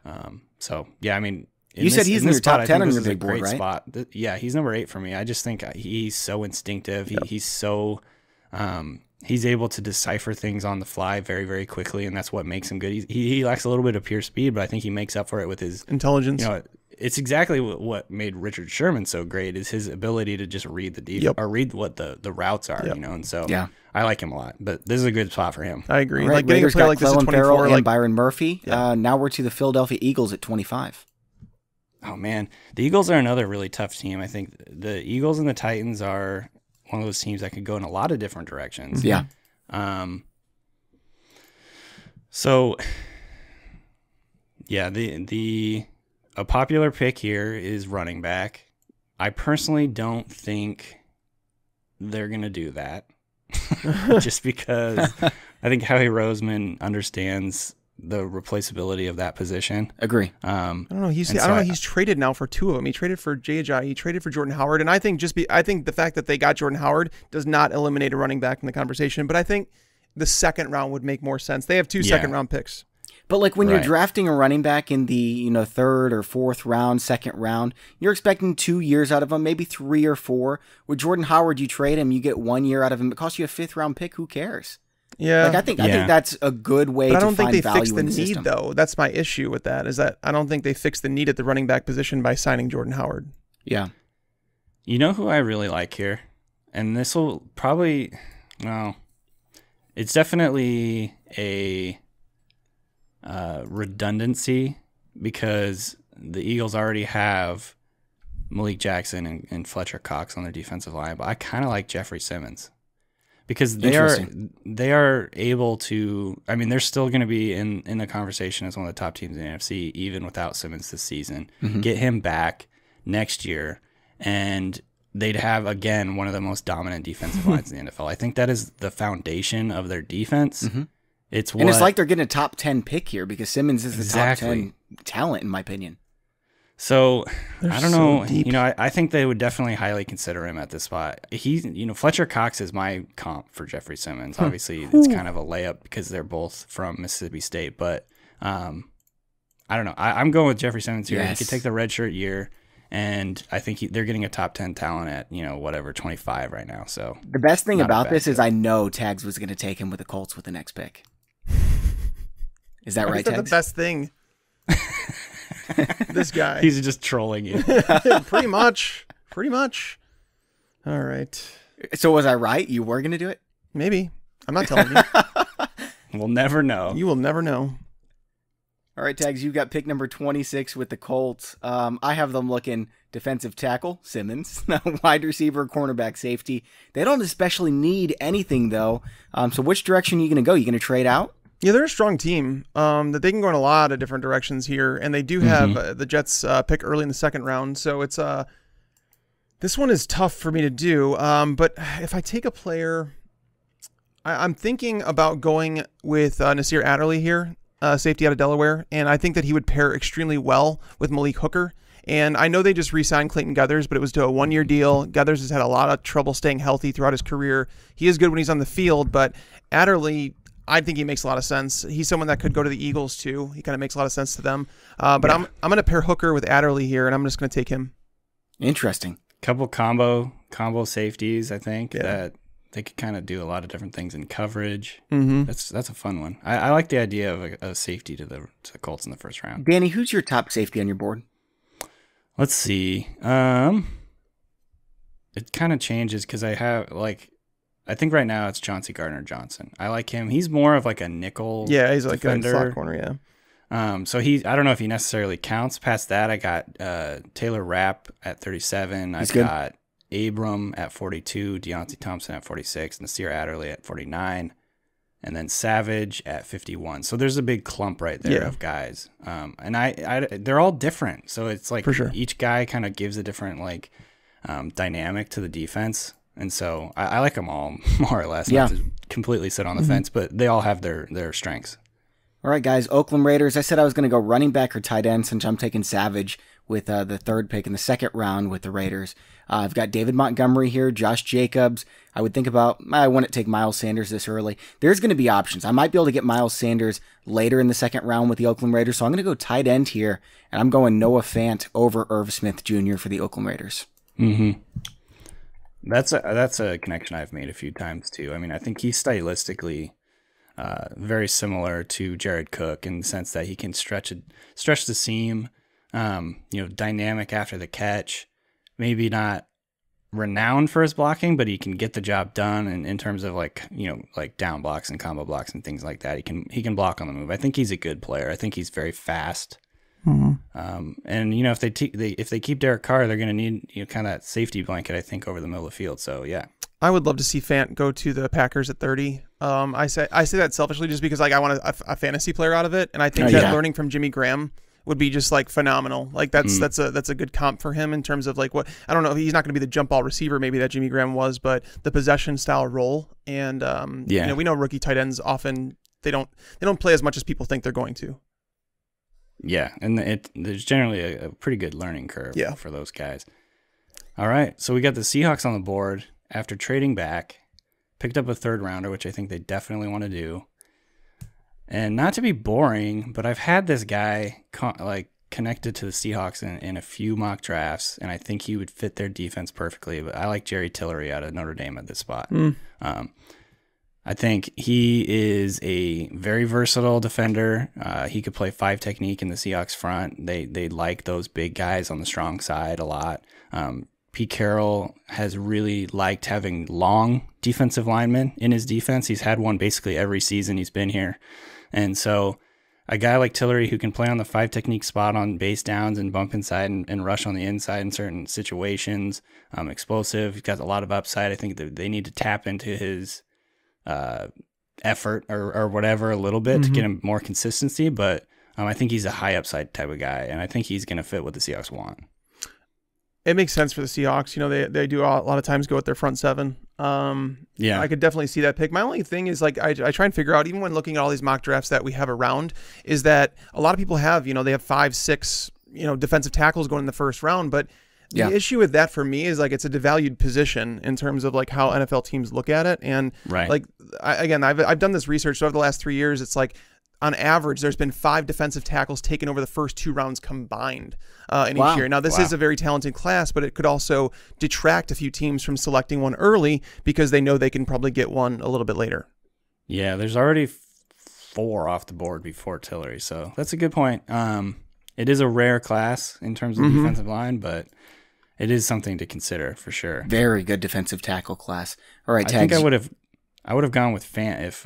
So yeah, I mean, you said he's in your top 10 on your big board, right? Spot. Yeah, he's number 8 for me. I just think he's so instinctive. He's so he's able to decipher things on the fly very, very quickly, and that's what makes him good. He lacks a little bit of pure speed, but I think he makes up for it with his intelligence. It's exactly what made Richard Sherman so great is his ability to just read the defense or read what the routes are, and so I like him a lot. But this is a good spot for him. I agree. Right, Like getting a player like this at Colin 24, Farrell and Byron Murphy. Now we're to the Philadelphia Eagles at 25. Oh man, the Eagles are another really tough team. I think the Eagles and the Titans are one of those teams that could go in a lot of different directions. Yeah. So yeah, a popular pick here is running back. I personally don't think they're going to do that just because I think Howie Roseman understands the replaceability of that position. Agree. I don't know. He's traded now for 2 of them. He traded for Jay. He traded for Jordan Howard, and I think the fact that they got Jordan Howard does not eliminate a running back in the conversation. But I think the second round would make more sense. They have 2 second round picks. But like when you're drafting a running back in the 3rd or 4th round, 2nd round, you're expecting 2 years out of him, maybe 3 or 4. With Jordan Howard, you trade him, you get 1 year out of him. It costs you a 5th round pick. Who cares? Yeah, like I think that's a good way to find value in the system. I don't think they fixed the need, though. That's my issue with that. Is that I don't think they fixed the need at the running back position by signing Jordan Howard. Yeah, you know who I really like here, and this will probably it's definitely a redundancy because the Eagles already have Malik Jackson and Fletcher Cox on their defensive line, but I kind of like Jeffrey Simmons. Because they are able to, I mean, they're still going to be in the conversation as one of the top teams in the NFC, even without Simmons this season. Mm-hmm. Get him back next year, and they'd have, again, one of the most dominant defensive lines in the NFL. I think that is the foundation of their defense. Mm-hmm. It's like they're getting a top 10 pick here because Simmons is the top 10 talent, in my opinion. So I don't know. Deep. I think they would definitely highly consider him at this spot. Fletcher Cox is my comp for Jeffrey Simmons. Obviously, it's kind of a layup because they're both from Mississippi State. But I don't know. I'm going with Jeffrey Simmons here. Yes. He could take the redshirt year, and I think they're getting a top 10 talent at 25 right now. So the best thing about this is I know Tags was going to take him with the Colts with the next pick. Is that right, Tags? The best thing. This guy. He's just trolling you. Pretty much. All right. So was I right? You were going to do it? Maybe. I'm not telling you. We'll never know. You will never know. All right, Tags, you got pick number 26 with the Colts. I have them looking defensive tackle, Simmons, wide receiver, cornerback, safety. They don't especially need anything, though. So which direction are you going to go? You going to trade out? Yeah, they're a strong team that they can go in a lot of different directions here, and they do have the Jets pick early in the 2nd round. So it's this one is tough for me to do. But if I take a player, I'm thinking about going with Nasir Adderley here, safety out of Delaware, and I think that he would pair extremely well with Malik Hooker. And I know they just re-signed Clayton Guthers, but it was to a 1-year deal. Guthers has had a lot of trouble staying healthy throughout his career. He is good when he's on the field, but Adderley, I think he makes a lot of sense. He's someone that could go to the Eagles too. He kind of makes a lot of sense to them. But I'm going to pair Hooker with Adderley here, and I'm just going to take him. Interesting. Couple combo safeties, I think, that they could kind of do a lot of different things in coverage. Mm-hmm. That's a fun one. I like the idea of a safety to the Colts in the 1st round. Danny, who's your top safety on your board? Let's see. It kind of changes because I have I think right now it's Chauncey Gardner-Johnson. I like him. He's more of like a nickel. Yeah, he's like defender. a slot corner. Yeah. So I don't know if he necessarily counts. Past that, I got Taylor Rapp at 37. I've got Abram at 42, Deontay Thompson at 46, Nasir Adderley at 49, and then Savage at 51. So there's a big clump right there of guys. And they're all different. So it's like each guy kind of gives a different dynamic to the defense. And so I like them all more or less. Not to completely sit on the fence, but they all have their strengths. All right, guys, Oakland Raiders. I said I was going to go running back or tight end since I'm taking Savage with the third pick in the second round with the Raiders. I've got David Montgomery here, Josh Jacobs. I would think about, I wouldn't take Miles Sanders this early. There's going to be options. I might be able to get Miles Sanders later in the second round with the Oakland Raiders, so I'm going to go tight end here, and I'm going Noah Fant over Irv Smith Jr. for the Oakland Raiders. Mm-hmm. That's a connection I've made a few times, too. I mean, I think he's stylistically very similar to Jared Cook in the sense that he can stretch the seam, dynamic after the catch, maybe not renowned for his blocking, but he can get the job done in terms of like down blocks and combo blocks and things like that. He can block on the move. I think he's a good player. I think he's very fast. Mm-hmm. And if they keep Derek Carr, they're going to need kind of that safety blanket, I think, over the middle of the field. So yeah. I would love to see Fant go to the Packers at 30. I say that selfishly just because I want a fantasy player out of it, and I think that learning from Jimmy Graham would be just phenomenal. That's a good comp for him in terms of what I don't know. He's not going to be the jump ball receiver maybe that Jimmy Graham was, but the possession style role. And we know rookie tight ends often they don't play as much as people think they're going to. Yeah, and there's generally a pretty good learning curve for those guys. All right, so we got the Seahawks on the board. After trading back, picked up a third rounder, which I think they definitely want to do. And not to be boring, but I've had this guy connected to the Seahawks in a few mock drafts, and I think he would fit their defense perfectly. But I like Jerry Tillery out of Notre Dame at this spot. I think he is a very versatile defender. He could play 5 technique in the Seahawks front. They like those big guys on the strong side a lot. Pete Carroll has really liked having long defensive linemen in his defense. He's had one basically every season he's been here. And so a guy like Tillery who can play on the 5 technique spot on base downs and bump inside and rush on the inside in certain situations, explosive. He's got a lot of upside. I think that they need to tap into his effort or whatever a little bit to get him more consistency. But I think he's a high upside type of guy, and I think he's going to fit what the Seahawks want. It makes sense for the Seahawks. They do a lot of times go with their front 7. I could definitely see that pick. My only thing is I try and figure out, even when looking at all these mock drafts that we have around, is that a lot of people have, they have 5, 6, defensive tackles going in the first round. But the issue with that for me is it's a devalued position in terms of how NFL teams look at it. And I've done this research. So over the last 3 years, it's on average, there's been 5 defensive tackles taken over the first 2 rounds combined in each year. Now, this is a very talented class, but it could also detract a few teams from selecting one early because they know they can probably get one a little bit later. Yeah, there's already 4 off the board before Tillery, so that's a good point. It is a rare class in terms of defensive line, but it is something to consider for sure. Very good defensive tackle class. All right, Tags. I think I would have gone with Fant if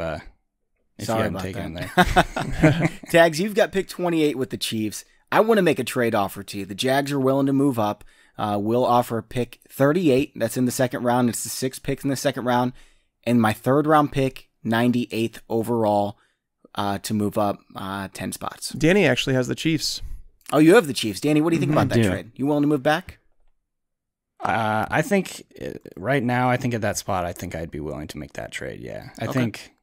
you hadn't taken him there. Tags, you've got pick 28 with the Chiefs. I want to make a trade offer to you. The Jags are willing to move up. We'll offer pick 38. That's in the second round. It's the 6th pick in the second round. And my third round pick, 98th overall, to move up 10 spots. Danny actually has the Chiefs. Oh, you have the Chiefs. Danny, what do you think about that trade? You willing to move back? I think right now, at that spot, I think I'd be willing to make that trade. Yeah. I think...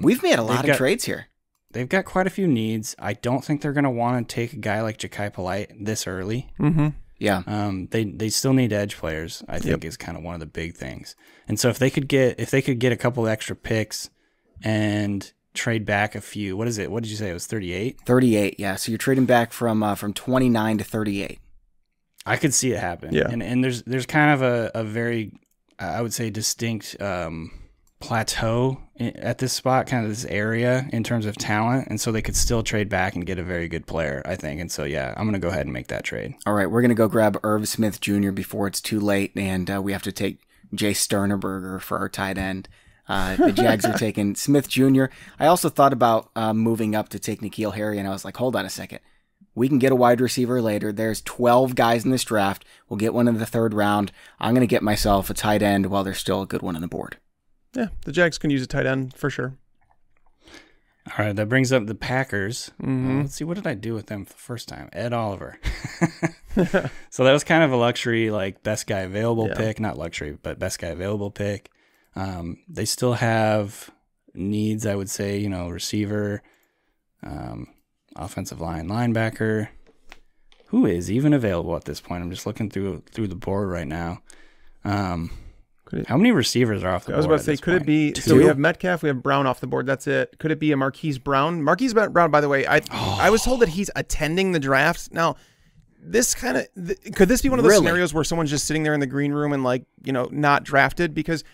we've made a lot of trades here. They've got quite a few needs. I don't think they're going to want to take a guy like Ja'Kai Polite this early. Yeah. They still need edge players, I think is kind of one of the big things. And so if they could get a couple of extra picks and trade back a few, what is it? What did you say? It was 38? 38, yeah. So you're trading back from 29 to 38. I could see it happen. Yeah. And there's kind of a very, I would say, distinct plateau at this spot, kind of this area in terms of talent, and so they could still trade back and get a very good player, I think. And so I'm going to go ahead and make that trade. All right, we're going to go grab Irv Smith Jr. before it's too late, and we have to take Jay Sternerberger for our tight end. The Jags are taking Smith Jr. I also thought about moving up to take N'Keal Harry, and I was like, hold on a second. We can get a wide receiver later. There's 12 guys in this draft. We'll get one in the third round. I'm going to get myself a tight end while there's still a good one on the board. Yeah, the Jags can use a tight end for sure. All right, that brings up the Packers. Let's see, what did I do with them for the first time? Ed Oliver. So that was kind of a luxury, best guy available pick. Not luxury, but best guy available pick. They still have needs, I would say, receiver. Offensive line linebacker. Who is even available at this point? I'm just looking through the board right now. How many receivers are off the board? I was about to say, could it be? So we have Metcalf, we have Brown off the board. That's it. Could it be a Marquis Brown? Marquis Brown, by the way, I was told that he's attending the draft. Now, this kind of could this be one of those scenarios where someone's just sitting there in the green room and not drafted because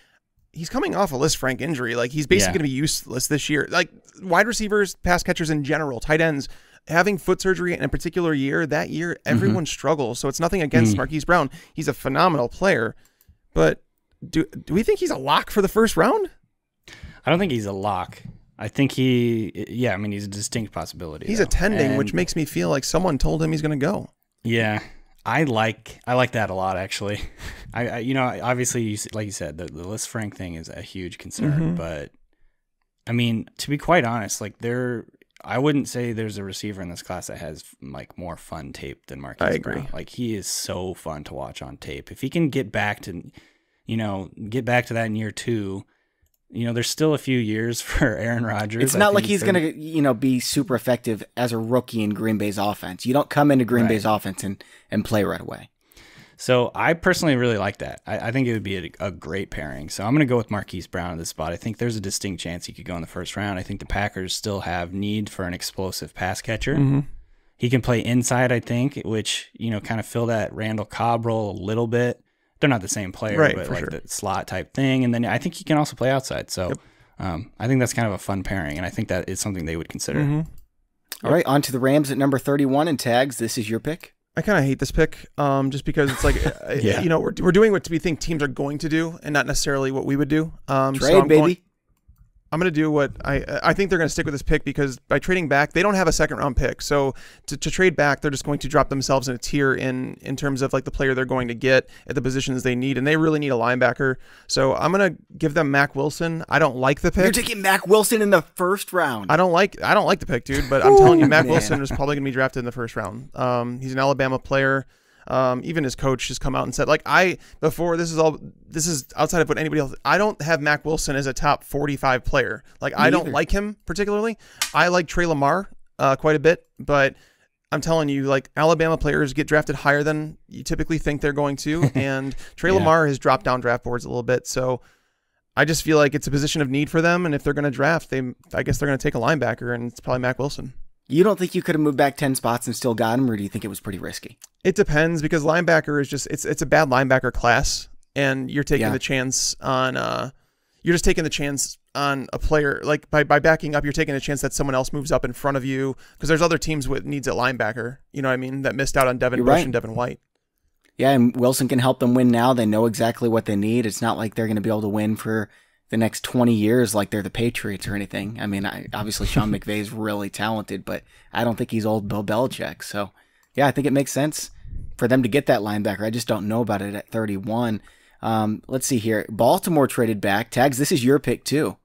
he's coming off a Lisfranc injury. Like he's basically going to be useless this year. Like wide receivers, pass catchers in general, tight ends. Having foot surgery in a particular year, that year, everyone struggles. So it's nothing against Marquis Brown. He's a phenomenal player. But do we think he's a lock for the first round? I don't think he's a lock. I think he's a distinct possibility. He's attending, which makes me feel like someone told him he's going to go. Yeah. I like that a lot, actually. Obviously, like you said, the Lisfranc thing is a huge concern. But, I mean, to be quite honest, I wouldn't say there's a receiver in this class that has more fun tape than Marquis Brown. I agree. Like he is so fun to watch on tape. If he can get back to that in year 2, there's still a few years for Aaron Rodgers. It's not like he's going to, be super effective as a rookie in Green Bay's offense. You don't come into Green Bay's offense and play right away. So I personally really like that. I think it would be a great pairing. So I'm going to go with Marquis Brown at this spot. I think there's a distinct chance he could go in the first round. I think the Packers still have need for an explosive pass catcher. He can play inside, I think, which, kind of fill that Randall Cobb role a little bit. They're not the same player, but the slot type thing. And then I think he can also play outside. So I think that's kind of a fun pairing, and I think that is something they would consider. All right, on to the Rams at number 31 in tags. This is your pick. I kind of hate this pick just because it's like, we're doing what we think teams are going to do and not necessarily what we would do. Trade, baby. I'm going to do what I think they're going to stick with this pick because by trading back, they don't have a second round pick. So to trade back, they're just going to drop themselves in a tier in terms of the player they're going to get at the positions they need. And they really need a linebacker. So I'm going to give them Mack Wilson. I don't like the pick. You're taking Mack Wilson in the first round. I don't like the pick, dude, but I'm telling you, Mack Wilson is probably going to be drafted in the first round. He's an Alabama player. Even his coach has come out and said, this is outside of what anybody else. I don't have Mack Wilson as a top 45 player. I don't like him particularly. I like Trey Lamar quite a bit, but I'm telling you, Alabama players get drafted higher than you typically think they're going to, and Trey Lamar has dropped down draft boards a little bit. So I just feel like it's a position of need for them, and if they're going to draft, I guess they're going to take a linebacker, and it's probably Mack Wilson. You don't think you could have moved back 10 spots and still got him, or do you think it was pretty risky? It depends because linebacker is just it's a bad linebacker class, and you're taking the chance on you're just taking the chance on a player by backing up. You're taking a chance that someone else moves up in front of you because there's other teams with needs a linebacker. You know what I mean? That missed out on Devin Bush and Devon White. Yeah, and Wilson can help them win now. They know exactly what they need. It's not like they're going to be able to win for the next 20 years like they're the Patriots or anything. I mean, obviously Sean McVay is really talented, but I don't think he's old Bill Belichick. So, yeah, I think it makes sense for them to get that linebacker. I just don't know about it at 31. Let's see here. Baltimore traded back. Tags, this is your pick too.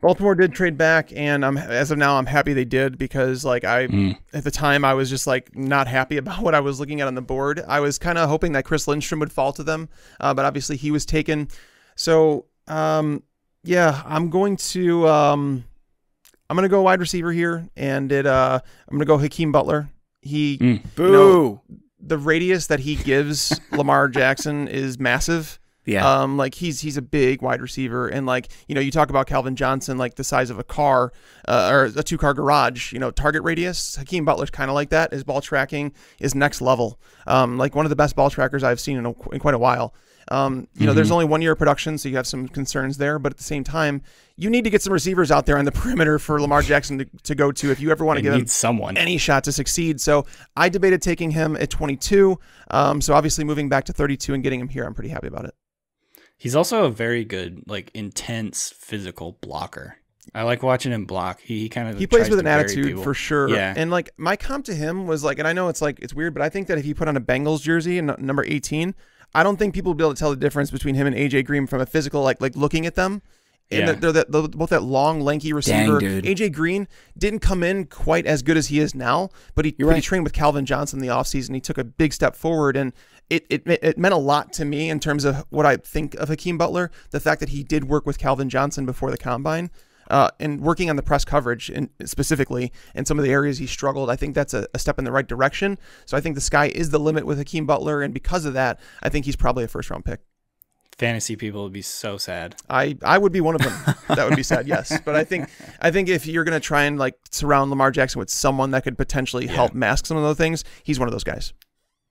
Baltimore did trade back, and as of now, I'm happy they did because at the time I was just not happy about what I was looking at on the board. I was kind of hoping that Chris Lindstrom would fall to them, but obviously he was taken. So I'm going to go wide receiver here, and I'm going to go Hakeem Butler. The radius that he gives Lamar Jackson is massive. Yeah. He's a big wide receiver, and you talk about Calvin Johnson, the size of a car, or a 2-car garage, target radius. Hakeem Butler's kind of like that. His ball tracking is next level. One of the best ball trackers I've seen in quite a while. There's only 1 year of production, so you have some concerns there, but at the same time, you need to get some receivers out there on the perimeter for Lamar Jackson to go to if you ever want to give him any shot to succeed. So I debated taking him at 22. So obviously moving back to 32 and getting him here, I'm pretty happy about it. He's also a very good, intense physical blocker. I like watching him block. He plays with an attitude for sure. Yeah. And my comp to him was and I know it's weird, but I think that if he put on a Bengals jersey and number 18, I don't think people will be able to tell the difference between him and AJ Green from a physical, looking at them. And they're both that long, lanky receiver. Dang, dude. AJ Green didn't come in quite as good as he is now, but he trained with Calvin Johnson in the offseason. He took a big step forward, and it meant a lot to me in terms of what I think of Hakeem Butler. The fact that he did work with Calvin Johnson before the combine. and working on the press coverage specifically in some of the areas he struggled, I think that's a step in the right direction. So I think the sky is the limit with Hakeem Butler, and because of that, I think he's probably a first-round pick. Fantasy people would be so sad. I would be one of them. That would be sad, yes. But I think if you're going to try and like surround Lamar Jackson with someone that could potentially help mask some of those things, he's one of those guys.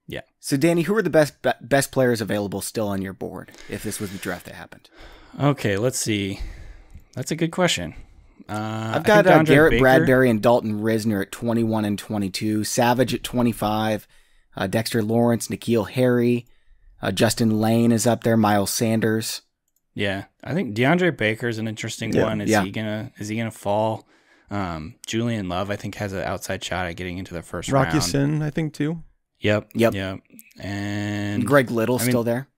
Yeah. So Danny, who are the best players available still on your board if this was the draft that happened? Okay, let's see. That's a good question. I've got Garrett Bradbury and Dalton Risner at 21 and 22, Savage at 25, Dexter Lawrence, N'Keal Harry, Justin Lane is up there, Miles Sanders. Yeah, I think DeAndre Baker is an interesting one. Is he gonna fall? Julian Love, I think, has an outside shot at getting into the first round. Rocky Sin, I think, too. Yep. And Greg Little's still there.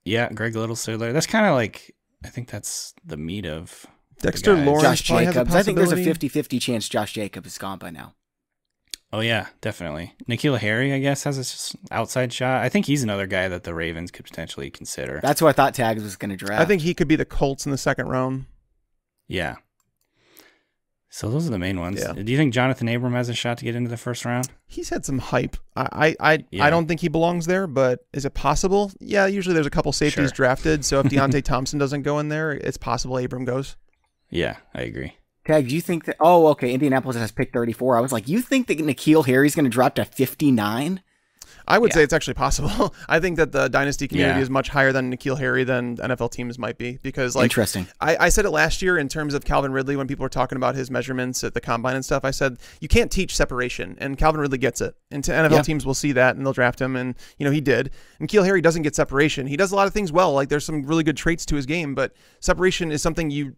Yeah, Greg Little's still there. That's kind of like, I think that's the meat of Dexter Lawrence. Josh Jacobs. I think there's a 50-50 chance Josh Jacobs is gone by now. Oh, yeah, definitely. N'Keal Harry, I guess, has an outside shot. I think he's another guy that the Ravens could potentially consider. That's who I thought Tags was going to draft. I think he could be the Colts in the second round. Yeah. So those are the main ones. Yeah. Do you think Jonathan Abram has a shot to get into the first round? He's had some hype. I don't think he belongs there, but is it possible? Yeah, usually there's a couple safeties drafted, so if Deontay Thompson doesn't go in there, it's possible Abram goes. Yeah, I agree. Tag, do you think that... Oh, okay, Indianapolis has pick 34. I was like, you think that N'Keal Harry's going to drop to 59? I would say it's actually possible. I think that the dynasty community is much higher than N'Keal Harry than NFL teams might be, because like interesting. I said it last year in terms of Calvin Ridley when people were talking about his measurements at the combine and stuff. I said you can't teach separation, and Calvin Ridley gets it. And NFL teams will see that and they'll draft him, and he did. And N'Keal Harry doesn't get separation. He does a lot of things well. Like there's some really good traits to his game, but separation is something you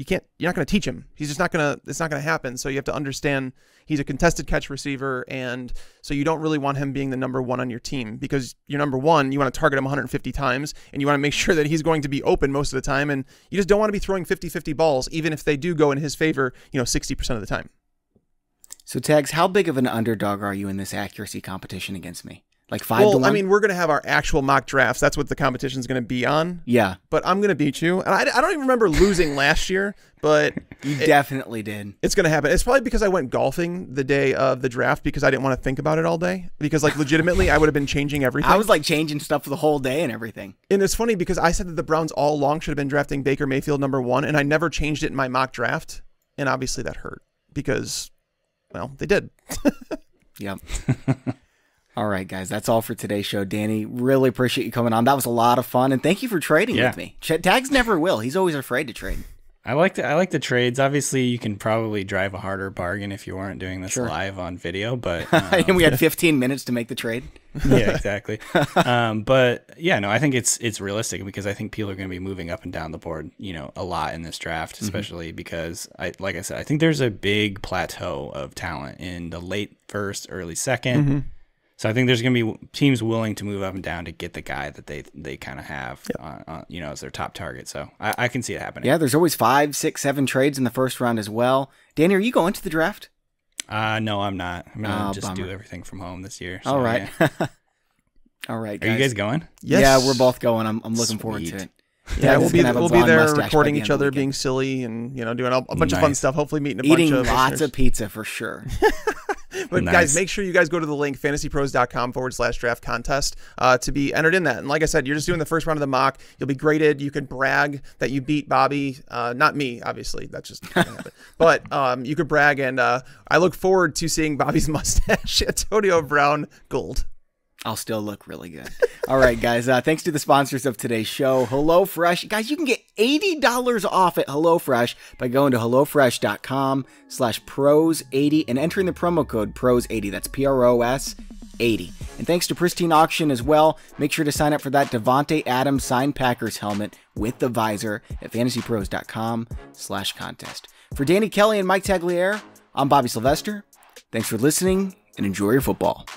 can't. You're not going to teach him. He's just not going to. It's not going to happen. So you have to understand he's a contested catch receiver, and so you don't really want him being the number one on your team, because you're number one, you want to target him 150 times, and you want to make sure that he's going to be open most of the time, and you just don't want to be throwing 50-50 balls, even if they do go in his favor, 60% of the time. So, Tags, how big of an underdog are you in this accuracy competition against me? Like 5 to 1? I mean, we're going to have our actual mock drafts. That's what the competition's going to be on. Yeah. But I'm going to beat you. And I don't even remember losing last year, but... You definitely did. It's going to happen. It's probably because I went golfing the day of the draft because I didn't want to think about it all day. Because, like, legitimately, I would have been changing everything. I was, like, changing stuff for the whole day and everything. And it's funny because I said that the Browns all along should have been drafting Baker Mayfield number 1, and I never changed it in my mock draft. And obviously that hurt because, well, they did. Yep. All right, guys, that's all for today's show. Danny, really appreciate you coming on. That was a lot of fun, and thank you for trading with me. Tags never will. He's always afraid to trade. I like the trades. Obviously, you can probably drive a harder bargain if you weren't doing this live on video, but and we had 15 minutes to make the trade. Yeah, exactly. But yeah, no, I think it's realistic because I think people are going to be moving up and down the board, a lot in this draft, especially because like I said, I think there's a big plateau of talent in the late first, early second. So I think there's going to be teams willing to move up and down to get the guy that they kind of have, as their top target. So I can see it happening. Yeah, there's always 5, 6, 7 trades in the first round as well. Danny, are you going to the draft? No, I'm not. I'm going to just do everything from home this year. So, all right. Yeah. All right, guys. Are you guys going? Yes. Yeah, we're both going. I'm looking forward to it. Yeah, we'll be there recording each other, being silly, and doing a bunch of fun stuff. Hopefully, meeting a bunch of eating lots listeners. of pizza for sure. But guys, make sure you guys go to the link fantasypros.com/draft contest to be entered in that. And like I said, you're just doing the first round of the mock. You'll be graded. You can brag that you beat Bobby. Not me, obviously. That's just not gonna happen. But you could brag, and I look forward to seeing Bobby's mustache, Antonio Brown gold. I'll still look really good. All right, guys. Thanks to the sponsors of today's show, HelloFresh. Guys, you can get $80 off at HelloFresh by going to HelloFresh.com/pros80 and entering the promo code pros80. That's PROS80. And thanks to Pristine Auction as well. Make sure to sign up for that Devontae Adams signed Packers helmet with the visor at FantasyPros.com/contest. For Danny Kelly and Mike Tagliere, I'm Bobby Sylvester. Thanks for listening and enjoy your football.